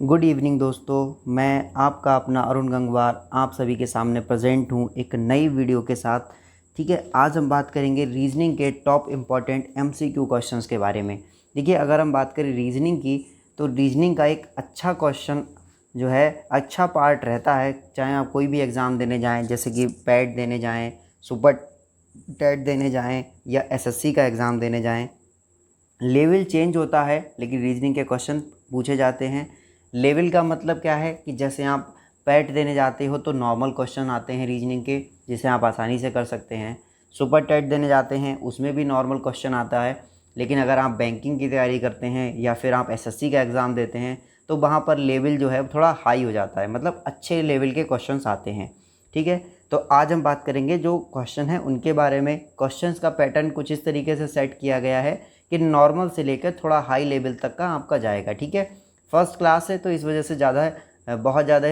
Good evening दोस्तों, मैं आपका अपना अरुण गंगवार आप सभी के सामने प्रेजेंट हूँ एक नई वीडियो के साथ। ठीक है, आज हम बात करेंगे रीजनिंग के टॉप इम्पॉर्टेंट एमसीक्यू क्वेश्चंस के बारे में। देखिए, अगर हम बात करें रीजनिंग की तो रीजनिंग का एक अच्छा क्वेश्चन जो है अच्छा पार्ट रहता है, चाहे आप कोई भी एग्ज़ाम देने जाएँ, जैसे कि पैट देने जाएँ, सुपर टेट देने जाएँ या एसएससी का एग्ज़ाम देने जाएँ। लेवल चेंज होता है लेकिन रीजनिंग के क्वेश्चन पूछे जाते हैं। लेवल का मतलब क्या है कि जैसे आप पैट देने जाते हो तो नॉर्मल क्वेश्चन आते हैं रीजनिंग के, जिसे आप आसानी से कर सकते हैं। सुपर टेट देने जाते हैं उसमें भी नॉर्मल क्वेश्चन आता है, लेकिन अगर आप बैंकिंग की तैयारी करते हैं या फिर आप एसएससी का एग्ज़ाम देते हैं तो वहाँ पर लेवल जो है थोड़ा हाई हो जाता है, मतलब अच्छे लेवल के क्वेश्चंस आते हैं। ठीक है, तो आज हम बात करेंगे जो क्वेश्चन हैं उनके बारे में। क्वेश्चंस का पैटर्न कुछ इस तरीके से सेट किया गया है कि नॉर्मल से लेकर थोड़ा हाई लेवल तक का आपका जाएगा। ठीक है, फर्स्ट क्लास है तो इस वजह से बहुत ज़्यादा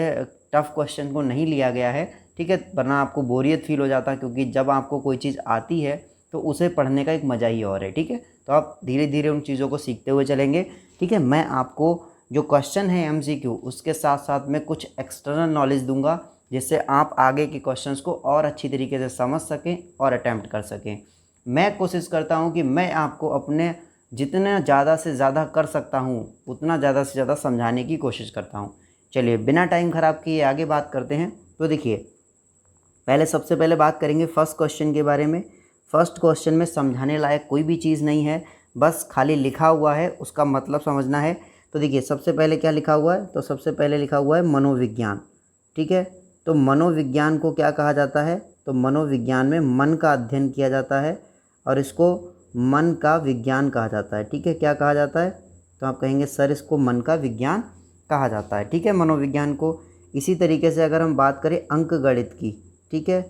टफ़ क्वेश्चन को नहीं लिया गया है। ठीक है, वरना आपको बोरियत फील हो जाता है, क्योंकि जब आपको कोई चीज़ आती है तो उसे पढ़ने का एक मज़ा ही और है। ठीक है, तो आप धीरे धीरे उन चीज़ों को सीखते हुए चलेंगे। ठीक है, मैं आपको जो क्वेश्चन है एमसीक्यू उसके साथ साथ में कुछ एक्सटर्नल नॉलेज दूंगा, जिससे आप आगे के क्वेश्चंस को और अच्छी तरीके से समझ सकें और अटैम्प्ट कर सकें। मैं कोशिश करता हूं कि मैं आपको अपने जितना ज़्यादा से ज़्यादा कर सकता हूं उतना ज़्यादा से ज़्यादा समझाने की कोशिश करता हूं। चलिए, बिना टाइम ख़राब किए आगे बात करते हैं। तो देखिए, सबसे पहले बात करेंगे फर्स्ट क्वेश्चन के बारे में। फर्स्ट क्वेश्चन में समझाने लायक कोई भी चीज़ नहीं है, बस खाली लिखा हुआ है, उसका मतलब समझना है। तो देखिए, सबसे पहले क्या लिखा हुआ है, तो सबसे पहले लिखा हुआ है मनोविज्ञान। ठीक है, तो मनोविज्ञान को क्या कहा जाता है, तो मनोविज्ञान में मन का अध्ययन किया जाता है और इसको मन का विज्ञान कहा जाता है। ठीक है, क्या कहा जाता है, तो आप कहेंगे सर इसको मन का विज्ञान कहा जाता है। ठीक है, मनोविज्ञान को। इसी तरीके से अगर हम बात करें अंक गणित की, ठीक है,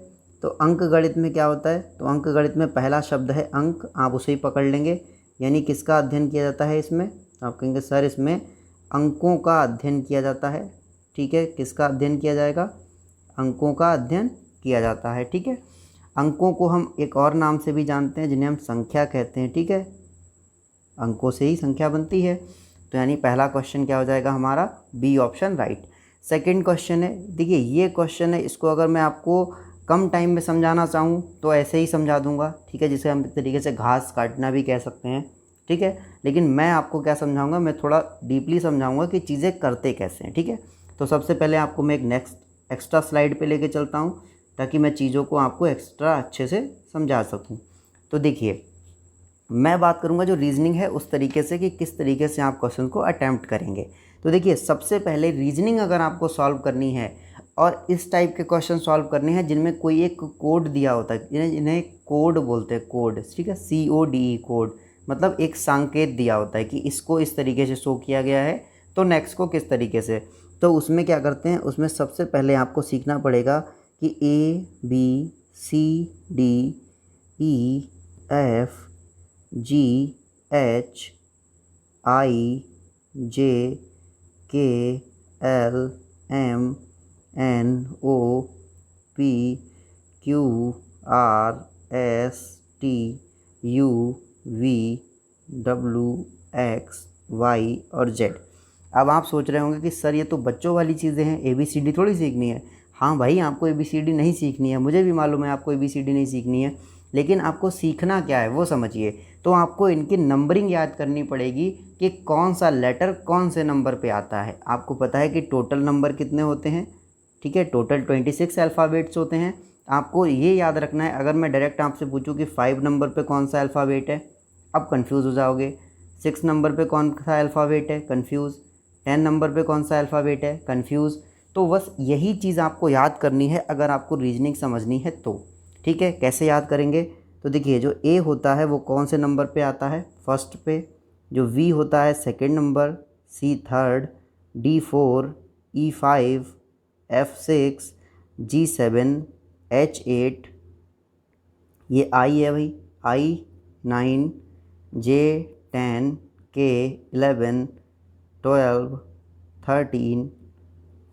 तो अंक गणित में क्या होता है, तो अंक गणित में पहला शब्द है अंक, आप उसे ही पकड़ लेंगे। यानी किसका अध्ययन किया जाता है इसमें, तो आप कहेंगे सर इसमें अंकों का अध्ययन किया जाता है। ठीक है, किसका अध्ययन किया जाएगा, अंकों का अध्ययन किया जाता है। ठीक है, अंकों को हम एक और नाम से भी जानते हैं जिन्हें हम संख्या कहते हैं। ठीक है, अंकों से ही संख्या बनती है। तो यानी पहला क्वेश्चन क्या हो जाएगा हमारा, B option right. Second question है, देखिए ये क्वेश्चन है, इसको अगर मैं आपको कम टाइम में समझाना चाहूँ तो ऐसे ही समझा दूंगा। ठीक है, जिसे हम एक तरीके से घास काटना भी कह सकते हैं। ठीक है, लेकिन मैं आपको क्या समझाऊंगा, मैं थोड़ा डीपली समझाऊंगा कि चीज़ें करते कैसे हैं। ठीक है, तो सबसे पहले आपको मैं एक नेक्स्ट एक्स्ट्रा स्लाइड पे लेके चलता हूँ, ताकि मैं चीज़ों को आपको एक्स्ट्रा अच्छे से समझा सकूँ। तो देखिए, मैं बात करूंगा जो रीजनिंग है उस तरीके से कि किस तरीके से आप क्वेश्चन को अटैम्प्ट करेंगे। तो देखिए, सबसे पहले रीजनिंग अगर आपको सॉल्व करनी है और इस टाइप के क्वेश्चन सॉल्व करने हैं जिनमें कोई एक कोड दिया होता है, जिन्हें कोड बोलते हैं, कोड। ठीक है, CODE कोड, मतलब एक संकेत दिया होता है कि इसको इस तरीके से शो किया गया है तो नेक्स्ट को किस तरीके से। तो उसमें क्या करते हैं, उसमें सबसे पहले आपको सीखना पड़ेगा कि ABCDEFGHIJKLMNOP, QRSTUV, WXY और Z। अब आप सोच रहे होंगे कि सर ये तो बच्चों वाली चीज़ें हैं, ABCD थोड़ी सीखनी है। हाँ भाई, आपको ABCD नहीं सीखनी है, मुझे भी मालूम है आपको ABCD नहीं सीखनी है, लेकिन आपको सीखना क्या है वो समझिए। तो आपको इनकी नंबरिंग याद करनी पड़ेगी कि कौन सा लेटर कौन से नंबर पे आता है। आपको पता है कि टोटल नंबर कितने होते हैं, ठीक है, टोटल 26 अल्फ़ाबेट्स होते हैं। आपको ये याद रखना है, अगर मैं डायरेक्ट आपसे पूछूं कि 5 नंबर पे कौन सा अल्फ़ाबेट है, अब कंफ्यूज हो जाओगे। 6 नंबर पे कौन सा अल्फ़ाबेट है, कंफ्यूज। 10 नंबर पे कौन सा अल्फ़ाबेट है, कंफ्यूज। तो बस यही चीज़ आपको याद करनी है अगर आपको रीजनिंग समझनी है तो। ठीक है, कैसे याद करेंगे, तो देखिए, जो ए होता है वो कौन से नंबर पे आता है, फर्स्ट पे। जो वी होता है सेकंड नंबर, सी third, D4, E5, F6, G7, H8, ये आई है भाई, I9, J10, K11, 12, 13,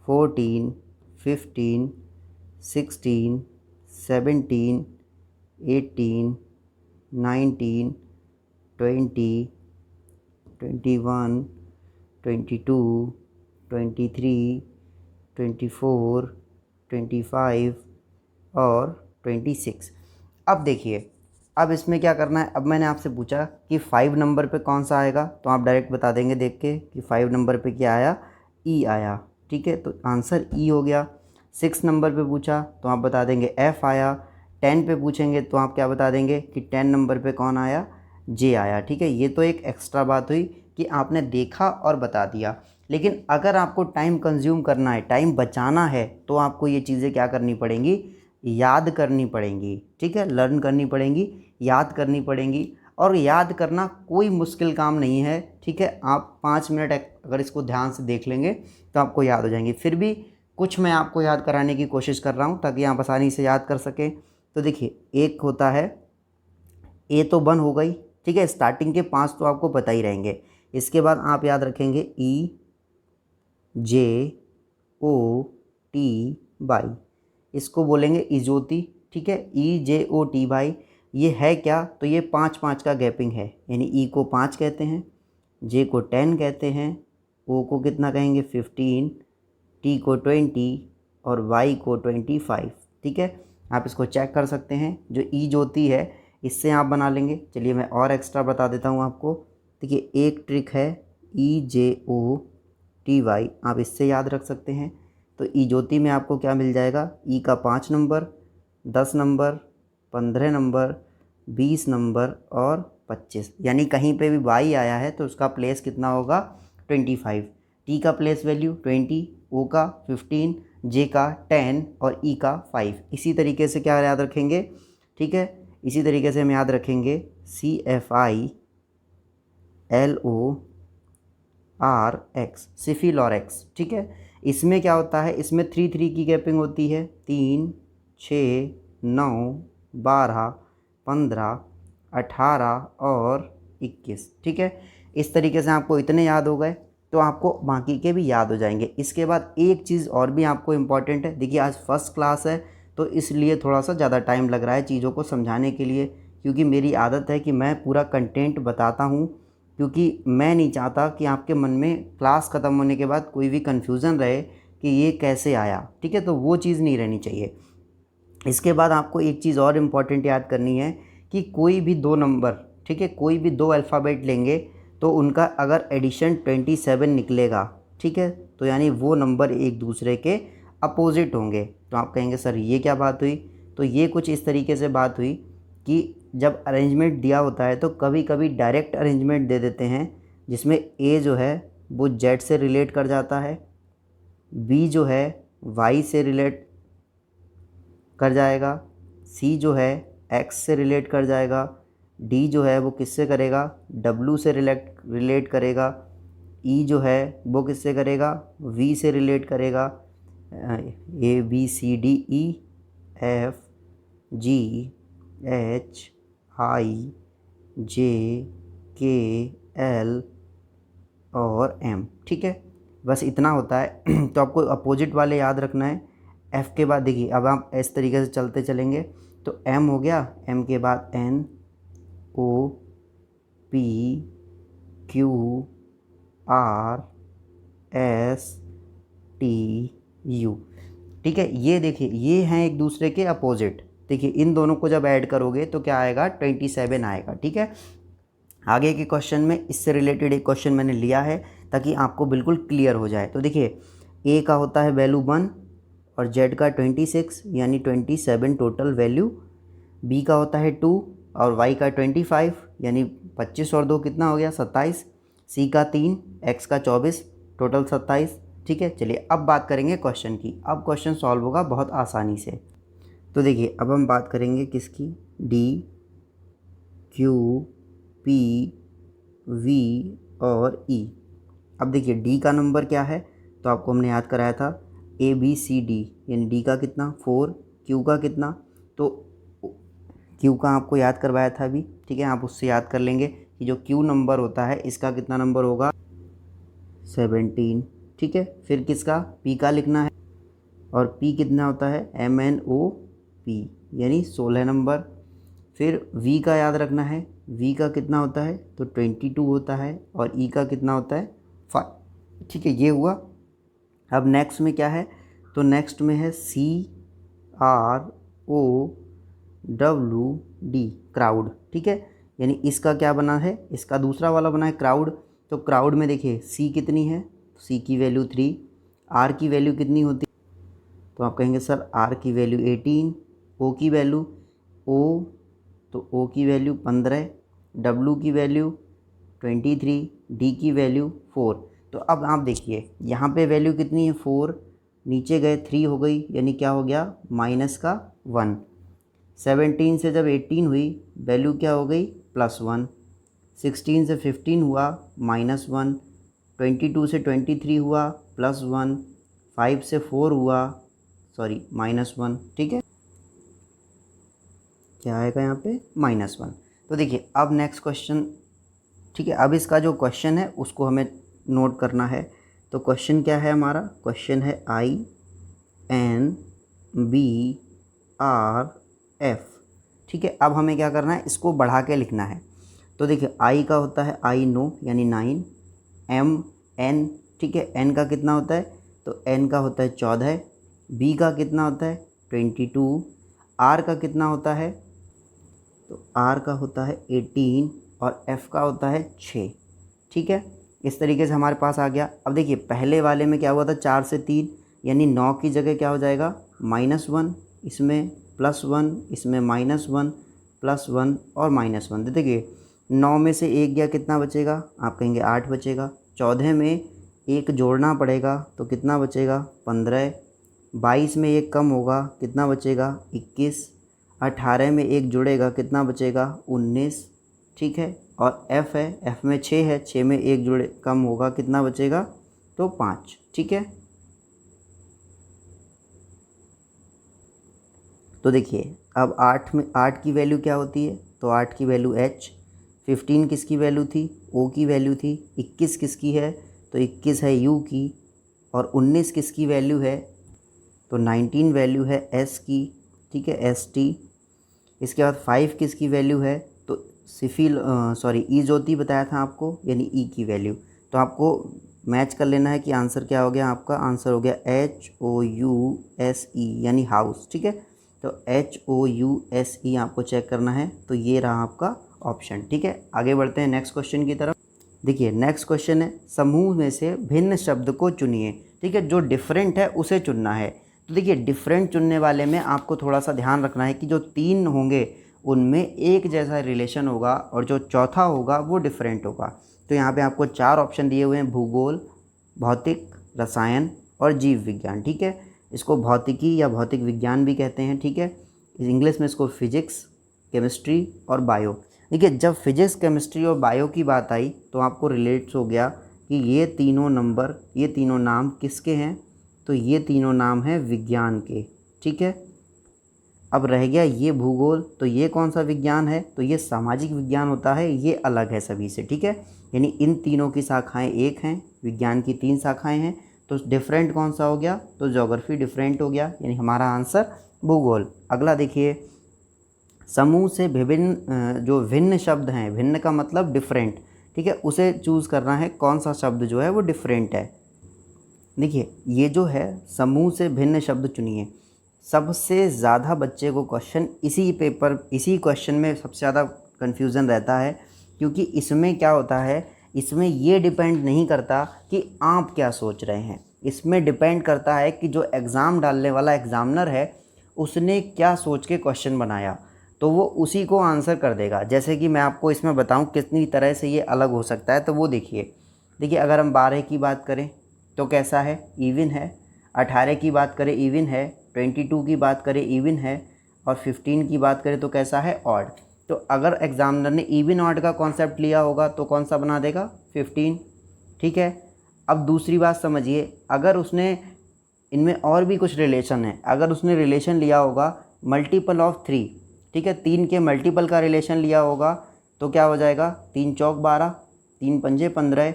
14, 15, 16, 17, 18, 19, 20, 21, 22, 23, 24, 25 और 26। अब देखिए, अब इसमें क्या करना है। अब मैंने आपसे पूछा कि 5 नंबर पे कौन सा आएगा, तो आप डायरेक्ट बता देंगे देख के कि 5 नंबर पे क्या आया, ई आया। ठीक है, तो आंसर ई हो गया। 6 नंबर पे पूछा तो आप बता देंगे एफ आया। 10 पे पूछेंगे तो आप क्या बता देंगे कि 10 नंबर पे कौन आया, जे आया। ठीक है, ये तो एक एक्स्ट्रा बात हुई कि आपने देखा और बता दिया। लेकिन अगर आपको टाइम कंज्यूम करना है, टाइम बचाना है, तो आपको ये चीज़ें क्या करनी पड़ेंगी, याद करनी पड़ेंगी। ठीक है, लर्न करनी पड़ेंगी, याद करनी पड़ेंगी। और याद करना कोई मुश्किल काम नहीं है। ठीक है, आप 5 मिनट अगर इसको ध्यान से देख लेंगे तो आपको याद हो जाएंगी। फिर भी कुछ मैं आपको याद कराने की कोशिश कर रहा हूँ ताकि आप आसानी से याद कर सकें। तो देखिए, एक होता है ए, तो 1 हो गई। ठीक है, स्टार्टिंग के 5 तो आपको पता ही रहेंगे। इसके बाद आप याद रखेंगे ई, जे, ओ, टी, वाई, इसको बोलेंगे इजोती। ठीक है, ई, जे, ओ, टी, वाई, ये है क्या, तो ये 5-5 का गैपिंग है। यानी ई को 5 कहते हैं, जे को 10 कहते हैं, ओ को कितना कहेंगे 15, टी को 20 और वाई को 25। ठीक है, आप इसको चेक कर सकते हैं। जो ई ज्योति है इससे आप बना लेंगे। चलिए मैं और एक्स्ट्रा बता देता हूँ आपको। देखिए, एक ट्रिक है, ई, जे, ओ, टी, वाई, आप इससे याद रख सकते हैं। तो ई ज्योति में आपको क्या मिल जाएगा, ई का 5 नंबर, 10 नंबर, 15 नंबर, 20 नंबर और 25। यानी कहीं पे भी वाई आया है तो उसका प्लेस कितना होगा, 25। टी का प्लेस वैल्यू 20, ओ का 15, जे का 10 और ई का 5। इसी तरीके से क्या याद रखेंगे, ठीक है, इसी तरीके से हम याद रखेंगे CFI LORX, सिफिलॉरेक्स। ठीक है, इसमें क्या होता है, इसमें 3-3 की गैपिंग होती है। 3, 6, 9, 12, 15, 18 और 21। ठीक है, इस तरीके से आपको इतने याद हो गए तो आपको बाकी के भी याद हो जाएंगे। इसके बाद एक चीज़ और भी आपको इम्पॉर्टेंट है। देखिए, आज फर्स्ट क्लास है तो इसलिए थोड़ा सा ज़्यादा टाइम लग रहा है चीज़ों को समझाने के लिए, क्योंकि मेरी आदत है कि मैं पूरा कंटेंट बताता हूँ, क्योंकि मैं नहीं चाहता कि आपके मन में क्लास ख़त्म होने के बाद कोई भी कन्फ्यूज़न रहे कि ये कैसे आया। ठीक है, तो वो चीज़ नहीं रहनी चाहिए। इसके बाद आपको एक चीज़ और इम्पॉर्टेंट याद करनी है कि कोई भी 2 नंबर, ठीक है, कोई भी 2 अल्फ़ाबेट लेंगे तो उनका अगर एडिशन 27 निकलेगा, ठीक है, तो यानी वो नंबर एक दूसरे के अपोजिट होंगे। तो आप कहेंगे सर ये क्या बात हुई, तो ये कुछ इस तरीके से बात हुई कि जब अरेंजमेंट दिया होता है तो कभी कभी डायरेक्ट अरेंजमेंट दे देते हैं, जिसमें ए जो है वो जेड से रिलेट कर जाता है, बी जो है वाई से रिलेट कर जाएगा, सी जो है एक्स से रिलेट कर जाएगा, डी जो है वो किससे करेगा, डब्लू से रिलेट करेगा, ई जो है वो किससे करेगा, वी से रिलेट करेगा, A B C D E F G H I J K L और एम। ठीक है, बस इतना होता है। तो आपको अपोजिट वाले याद रखना है। एफ़ के बाद देखिए, अब आप इस तरीके से चलते चलेंगे तो एम हो गया, एम के बाद N, O, P, Q, R, S, T, U. ठीक है, ये देखिए ये हैं एक दूसरे के अपोजिट। देखिए, इन दोनों को जब ऐड करोगे तो क्या आएगा, 27 आएगा। ठीक है, आगे के क्वेश्चन में इससे रिलेटेड एक क्वेश्चन मैंने लिया है ताकि आपको बिल्कुल क्लियर हो जाए। तो देखिए, ए का होता है वैल्यू 1 और जेड का 26 यानी 27 टोटल वैल्यू, बी का होता है 2 और वाई का 25 यानी 25 और 2 कितना हो गया 27, सी का 3, एक्स का 24 टोटल 27। ठीक है, चलिए अब बात करेंगे क्वेश्चन की। अब क्वेश्चन सॉल्व होगा बहुत आसानी से। तो देखिए, अब हम बात करेंगे किसकी, डी, क्यू, पी, वी और ई। अब देखिए, डी का नंबर क्या है, तो आपको हमने याद कराया था ए बी सी डी, यानी डी का कितना 4, क्यू का कितना, तो क्यू का आपको याद करवाया था अभी। ठीक है, आप उससे याद कर लेंगे कि जो क्यू नंबर होता है इसका कितना नंबर होगा 17। ठीक है, फिर किसका पी का लिखना है और पी कितना होता है MNOP यानी 16 नंबर। फिर वी का याद रखना है, वी का कितना होता है तो 22 होता है और ई का कितना होता है 5। ठीक है, ये हुआ अब नेक्स्ट में क्या है, तो नेक्स्ट में है CROWD, क्राउड। ठीक है, यानी इसका क्या बना है, इसका दूसरा वाला बना है क्राउड। तो क्राउड में देखिए C कितनी है, C की वैल्यू 3, R की वैल्यू कितनी होती है, तो आप कहेंगे सर R की वैल्यू 18, O की वैल्यू तो O की वैल्यू 15, W की वैल्यू 23, D की वैल्यू 4। तो अब आप देखिए यहाँ पे वैल्यू कितनी है 4, नीचे गए 3 हो गई, यानी क्या हो गया माइनस का 1। 17 से जब 18 हुई वैल्यू क्या हो गई +1। 16 से 15 हुआ -1। 22 से 23 हुआ +1। 5 से 4 हुआ -1। ठीक है, क्या आएगा यहाँ पे -1। तो देखिए अब नेक्स्ट क्वेश्चन, ठीक है, अब इसका जो क्वेश्चन है उसको हमें नोट करना है। तो क्वेश्चन क्या है हमारा, क्वेश्चन है INBRF। ठीक है, अब हमें क्या करना है, इसको बढ़ा के लिखना है। तो देखिए I का होता है I नो यानी 9, M N, ठीक है, N का कितना होता है, तो N का होता है 14, B का कितना होता है 22, R का कितना होता है, तो R का होता है 18 और F का होता है 6। ठीक है, इस तरीके से हमारे पास आ गया। अब देखिए पहले वाले में क्या हुआ था 4 से 3, यानी 9 की जगह क्या हो जाएगा -1, इसमें +1, इसमें -1, +1 और -1। देखिए 9 में से 1 गया, कितना बचेगा, आप कहेंगे 8 बचेगा। 14 में 1 जोड़ना पड़ेगा तो कितना बचेगा 15। 22 में 1 कम होगा, कितना बचेगा 21। 18 में 1 जुड़ेगा, कितना बचेगा 19। ठीक है, और F है, F में 6 है, 6 में 1 जुड़े कम होगा, कितना बचेगा, तो 5। ठीक है, तो देखिए अब 8 में 8 की वैल्यू क्या होती है, तो 8 की वैल्यू H। 15 किसकी वैल्यू थी, O की वैल्यू थी। 21 किसकी है, तो 21 है U की। और 19 किसकी वैल्यू है, तो 19 वैल्यू है S की। ठीक है, ST। इसके बाद 5 किसकी वैल्यू है, तो ई ज्योति बताया था आपको, यानी E की वैल्यू। तो आपको मैच कर लेना है कि आंसर क्या हो गया, आपका आंसर हो गया HOUSE यानी हाउस। ठीक है, तो HOUSE आपको चेक करना है, तो ये रहा आपका ऑप्शन। ठीक है, आगे बढ़ते हैं नेक्स्ट क्वेश्चन की तरफ। देखिए नेक्स्ट क्वेश्चन है, समूह में से भिन्न शब्द को चुनिए। ठीक है, जो डिफरेंट है उसे चुनना है। तो देखिए डिफरेंट चुनने वाले में आपको थोड़ा सा ध्यान रखना है कि जो 3 होंगे उनमें एक जैसा रिलेशन होगा और जो चौथा होगा वो डिफरेंट होगा। तो यहाँ पे आपको 4 ऑप्शन दिए हुए हैं, भूगोल, भौतिक, रसायन और जीव विज्ञान। ठीक है, इसको भौतिकी या भौतिक विज्ञान भी कहते हैं। ठीक है, इंग्लिश में इसको फिजिक्स, केमिस्ट्री और बायो। देखिए जब फिजिक्स, केमिस्ट्री और बायो की बात आई तो आपको रिलेट्स हो गया कि ये तीनों नाम किसके हैं, तो ये तीनों नाम हैं विज्ञान के। ठीक है, अब रह गया ये भूगोल, तो ये कौन सा विज्ञान है, तो ये सामाजिक विज्ञान होता है, ये अलग है सभी से। ठीक है, यानी इन तीनों की शाखाएं एक हैं, विज्ञान की 3 शाखाएं हैं। तो डिफरेंट कौन सा हो गया, तो ज्योग्राफी डिफरेंट हो गया, यानी हमारा आंसर भूगोल। अगला देखिए, समूह से विभिन्न जो भिन्न शब्द हैं, भिन्न का मतलब डिफरेंट। ठीक है, उसे चूज़ करना है, कौन सा शब्द जो है वो डिफरेंट है। देखिए ये जो है समूह से भिन्न शब्द चुनिए, सबसे ज़्यादा बच्चे को क्वेश्चन इसी क्वेश्चन में सबसे ज़्यादा कन्फ्यूज़न रहता है, क्योंकि इसमें क्या होता है, इसमें ये डिपेंड नहीं करता कि आप क्या सोच रहे हैं, इसमें डिपेंड करता है कि जो एग्ज़ाम डालने वाला एग्ज़ामिनर है उसने क्या सोच के क्वेश्चन बनाया, तो वो उसी को आंसर कर देगा। जैसे कि मैं आपको इसमें बताऊं कितनी तरह से ये अलग हो सकता है, तो वो देखिए अगर हम 12 की बात करें तो कैसा है, इवन है। 18 की बात करें इवन है। 22 की बात करें इवन है। और 15 की बात करें तो कैसा है, ऑड। तो अगर एग्जामिनर ने इवन ऑड का कॉन्सेप्ट लिया होगा तो कौन सा बना देगा, 15। ठीक है, अब दूसरी बात समझिए, अगर उसने इनमें और भी कुछ रिलेशन है, अगर उसने रिलेशन लिया होगा मल्टीपल ऑफ 3, ठीक है, 3 के मल्टीपल का रिलेशन लिया होगा तो क्या हो जाएगा, 3 चौक 12, 3 पंजे 15,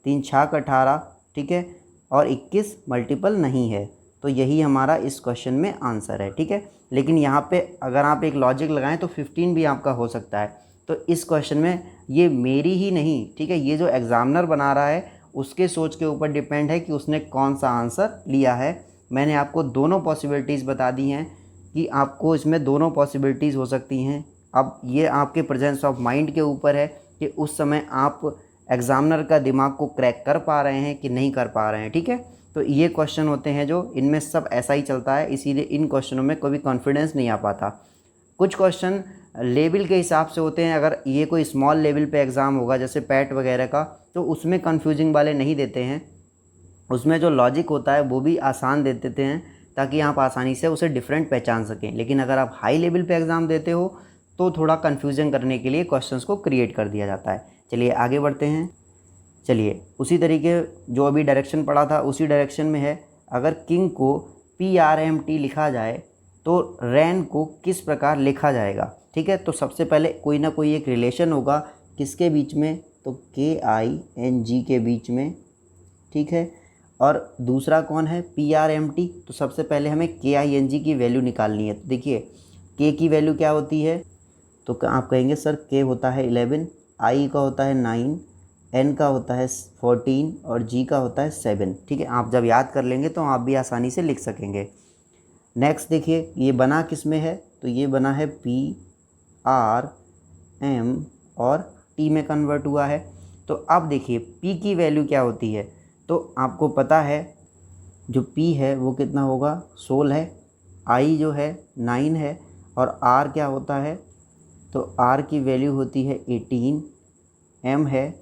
3 छाक 18। ठीक है, और 21 मल्टीपल नहीं है, तो यही हमारा इस क्वेश्चन में आंसर है। ठीक है, लेकिन यहाँ पे अगर आप एक लॉजिक लगाएं तो 15 भी आपका हो सकता है। तो इस क्वेश्चन में ये मेरी ही नहीं, ठीक है, ये जो एग्ज़ामिनर बना रहा है उसके सोच के ऊपर डिपेंड है कि उसने कौन सा आंसर लिया है। मैंने आपको दोनों पॉसिबिलिटीज़ बता दी हैं कि आपको इसमें दोनों पॉसिबिलिटीज़ हो सकती हैं। अब ये आपके प्रेजेंस ऑफ माइंड के ऊपर है कि उस समय आप एग्ज़ामिनर का दिमाग को क्रैक कर पा रहे हैं कि नहीं कर पा रहे हैं। ठीक है, तो ये क्वेश्चन होते हैं जो इनमें सब ऐसा ही चलता है, इसीलिए इन क्वेश्चनों में कोई कॉन्फिडेंस नहीं आ पाता। कुछ क्वेश्चन लेवल के हिसाब से होते हैं, अगर ये कोई स्मॉल लेवल पे एग्ज़ाम होगा जैसे पैट वगैरह का, तो उसमें कन्फ्यूजिंग वाले नहीं देते हैं, उसमें जो लॉजिक होता है वो भी आसान दे देते हैं ताकि आप आसानी से उसे डिफरेंट पहचान सकें। लेकिन अगर आप हाई लेवल पे एग्ज़ाम देते हो तो थोड़ा कन्फ्यूजन करने के लिए क्वेश्चंस को क्रिएट कर दिया जाता है। चलिए आगे बढ़ते हैं। चलिए उसी तरीके जो अभी डायरेक्शन पढ़ा था उसी डायरेक्शन में है। अगर किंग को PRMT लिखा जाए तो रैन को किस प्रकार लिखा जाएगा। ठीक है, तो सबसे पहले कोई ना कोई एक रिलेशन होगा किसके बीच में, तो KING के बीच में। ठीक है, और दूसरा कौन है PRMT, तो सबसे पहले हमें KING की वैल्यू निकालनी है। तो देखिए K की वैल्यू क्या होती है, तो आप कहेंगे सर K होता है 11, I का होता है 9, N का होता है 14 और G का होता है 7। ठीक है, आप जब याद कर लेंगे तो आप भी आसानी से लिख सकेंगे। नेक्स्ट देखिए ये बना किस में है, तो ये बना है PRM और T में कन्वर्ट हुआ है। तो अब देखिए P की वैल्यू क्या होती है, तो आपको पता है जो P है वो कितना होगा 16 है, I जो है 9 है और R क्या होता है, तो R की वैल्यू होती है 18, M है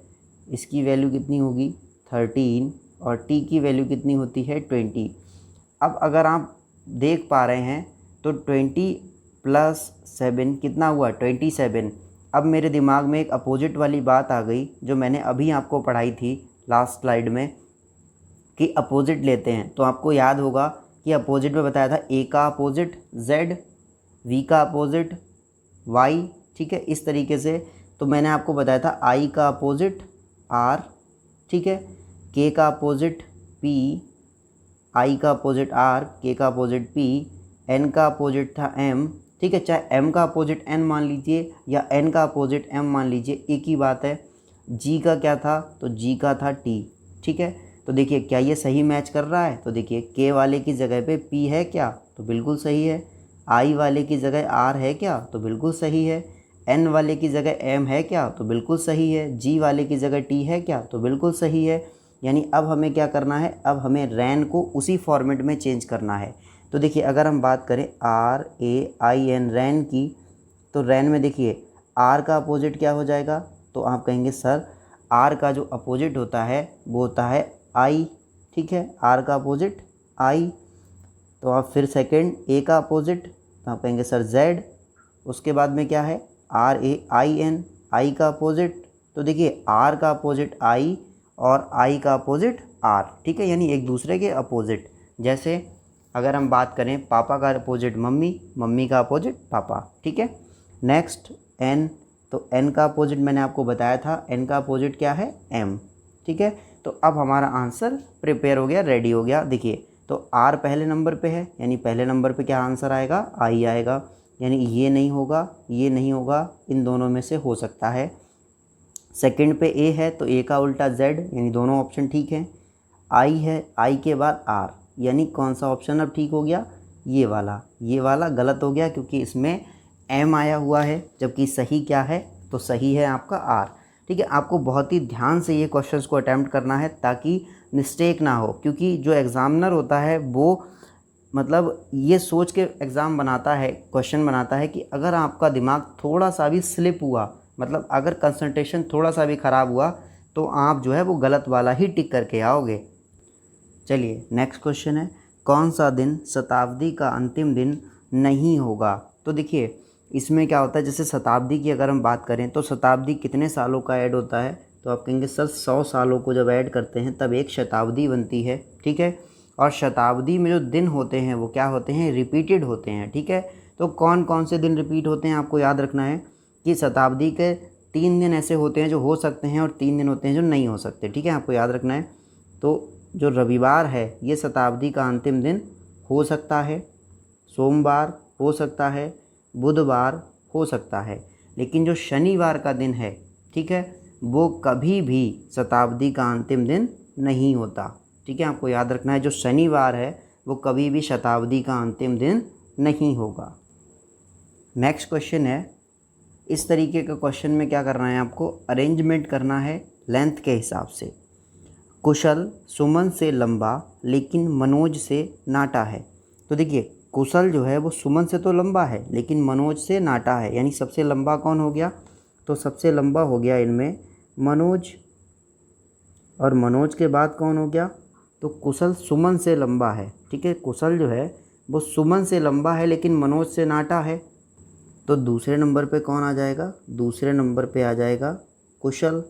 इसकी वैल्यू कितनी होगी 13 और T की वैल्यू कितनी होती है 20। अब अगर आप देख पा रहे हैं तो 20 + 7 कितना हुआ 27। अब मेरे दिमाग में एक अपोजिट वाली बात आ गई जो मैंने अभी आपको पढ़ाई थी लास्ट स्लाइड में कि अपोजिट लेते हैं। तो आपको याद होगा कि अपोजिट में बताया था A का अपोजिट Z, V का अपोजिट Y। ठीक है, इस तरीके से तो मैंने आपको बताया था I का अपोजिट R, ठीक है, K का अपोजिट P, I का अपोजिट R, K का अपोजिट P, N का अपोजिट था M। ठीक है, चाहे M का अपोजिट N मान लीजिए या N का अपोजिट M मान लीजिए, एक ही बात है। G का क्या था, तो G का था T। ठीक है, तो देखिए क्या ये सही मैच कर रहा है, तो देखिए K वाले की जगह पे P है क्या, तो बिल्कुल सही है। I वाले की जगह R है क्या, तो बिल्कुल सही है। N वाले की जगह M है क्या, तो बिल्कुल सही है। G वाले की जगह T है क्या, तो बिल्कुल सही है। यानी अब हमें क्या करना है, अब हमें रैन को उसी फॉर्मेट में चेंज करना है। तो देखिए अगर हम बात करें RAIN रैन की, तो रैन में देखिए R का अपोजिट क्या हो जाएगा, तो आप कहेंगे सर R का जो अपोजिट होता है वो होता है I। ठीक है, R का अपोजिट I। तो आप फिर सेकंड A का अपोजिट, तो आप कहेंगे सर Z। उसके बाद में क्या है RAIN, I का अपोजिट, तो देखिए R का अपोजिट I और I का अपोजिट R। ठीक है, यानी एक दूसरे के अपोजिट। जैसे अगर हम बात करें पापा का अपोजिट मम्मी, मम्मी का अपोजिट पापा। ठीक है, नेक्स्ट N, तो N का अपोजिट मैंने आपको बताया था, N का अपोजिट क्या है M। ठीक है, तो अब हमारा आंसर प्रिपेयर हो गया, रेडी हो गया। देखिए तो R पहले नंबर पे है, यानी पहले नंबर पे क्या आंसर आएगा I आएगा, यानी ये नहीं होगा, ये नहीं होगा, इन दोनों में से हो सकता है। सेकंड पे A है तो A का उल्टा Z, यानी दोनों ऑप्शन ठीक हैं। I है, I के बाद R, यानी कौन सा ऑप्शन अब ठीक हो गया, ये वाला गलत हो गया क्योंकि इसमें M आया हुआ है, जबकि सही क्या है, तो सही है आपका R। ठीक है, आपको बहुत ही ध्यान से ये क्वेश्चंस को अटैम्प्ट करना है ताकि मिस्टेक ना हो, क्योंकि जो एग्ज़ामिनर होता है वो मतलब ये सोच के एग्ज़ाम बनाता है, क्वेश्चन बनाता है कि अगर आपका दिमाग थोड़ा सा भी स्लिप हुआ, मतलब अगर कंसंट्रेशन थोड़ा सा भी ख़राब हुआ, तो आप जो है वो गलत वाला ही टिक करके आओगे। चलिए नेक्स्ट क्वेश्चन है, कौन सा दिन शताब्दी का अंतिम दिन नहीं होगा। तो देखिए इसमें क्या होता है, जैसे शताब्दी की अगर हम बात करें तो शताब्दी कितने सालों का ऐड होता है, तो आप कहेंगे सर 100 सालों को जब ऐड करते हैं तब एक शताब्दी बनती है। ठीक है, और शताब्दी में जो दिन होते हैं वो क्या होते हैं, रिपीटेड होते हैं। ठीक है, तो कौन कौन से दिन रिपीट होते हैं आपको याद रखना है कि शताब्दी के 3 दिन ऐसे होते हैं जो हो सकते हैं और 3 दिन होते हैं जो नहीं हो सकते। ठीक है, आपको याद रखना है। तो जो रविवार है ये शताब्दी का अंतिम दिन हो सकता है, सोमवार हो सकता है, बुधवार हो सकता है, लेकिन जो शनिवार का दिन है, ठीक है, वो कभी भी शताब्दी का अंतिम दिन नहीं होता। ठीक है, आपको याद रखना है जो शनिवार है वो कभी भी शताब्दी का अंतिम दिन नहीं होगा। नेक्स्ट क्वेश्चन है, इस तरीके का क्वेश्चन में क्या करना है, आपको अरेंजमेंट करना है लेंथ के हिसाब से। कुशल सुमन से लंबा लेकिन मनोज से नाटा है। तो देखिए कुशल जो है वो सुमन से तो लंबा है लेकिन मनोज से नाटा है, यानी सबसे लंबा कौन हो गया, तो सबसे लंबा हो गया इनमें मनोज, और मनोज के बाद कौन हो गया, तो कुशल सुमन से लंबा है। ठीक है, कुशल जो है वो सुमन से लंबा है लेकिन मनोज से नाटा है, तो दूसरे नंबर पे कौन आ जाएगा, दूसरे नंबर पे आ जाएगा कुशल।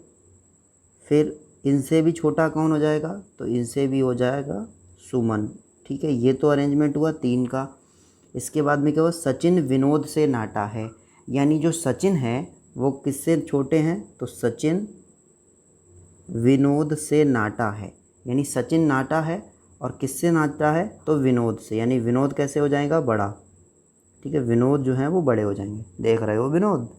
फिर इनसे भी छोटा कौन हो जाएगा, तो इनसे भी हो जाएगा सुमन। ठीक है, ये तो अरेंजमेंट हुआ 3 का। इसके बाद में क्या हुआ, सचिन विनोद से नाटा है, यानी जो सचिन है वो किससे छोटे हैं, तो सचिन विनोद से नाटा है, यानी सचिन नाटा है और किससे नाटा है, तो विनोद से, यानी विनोद कैसे हो जाएगा, बड़ा। ठीक है, विनोद जो है वो बड़े हो जाएंगे, देख रहे हो विनोद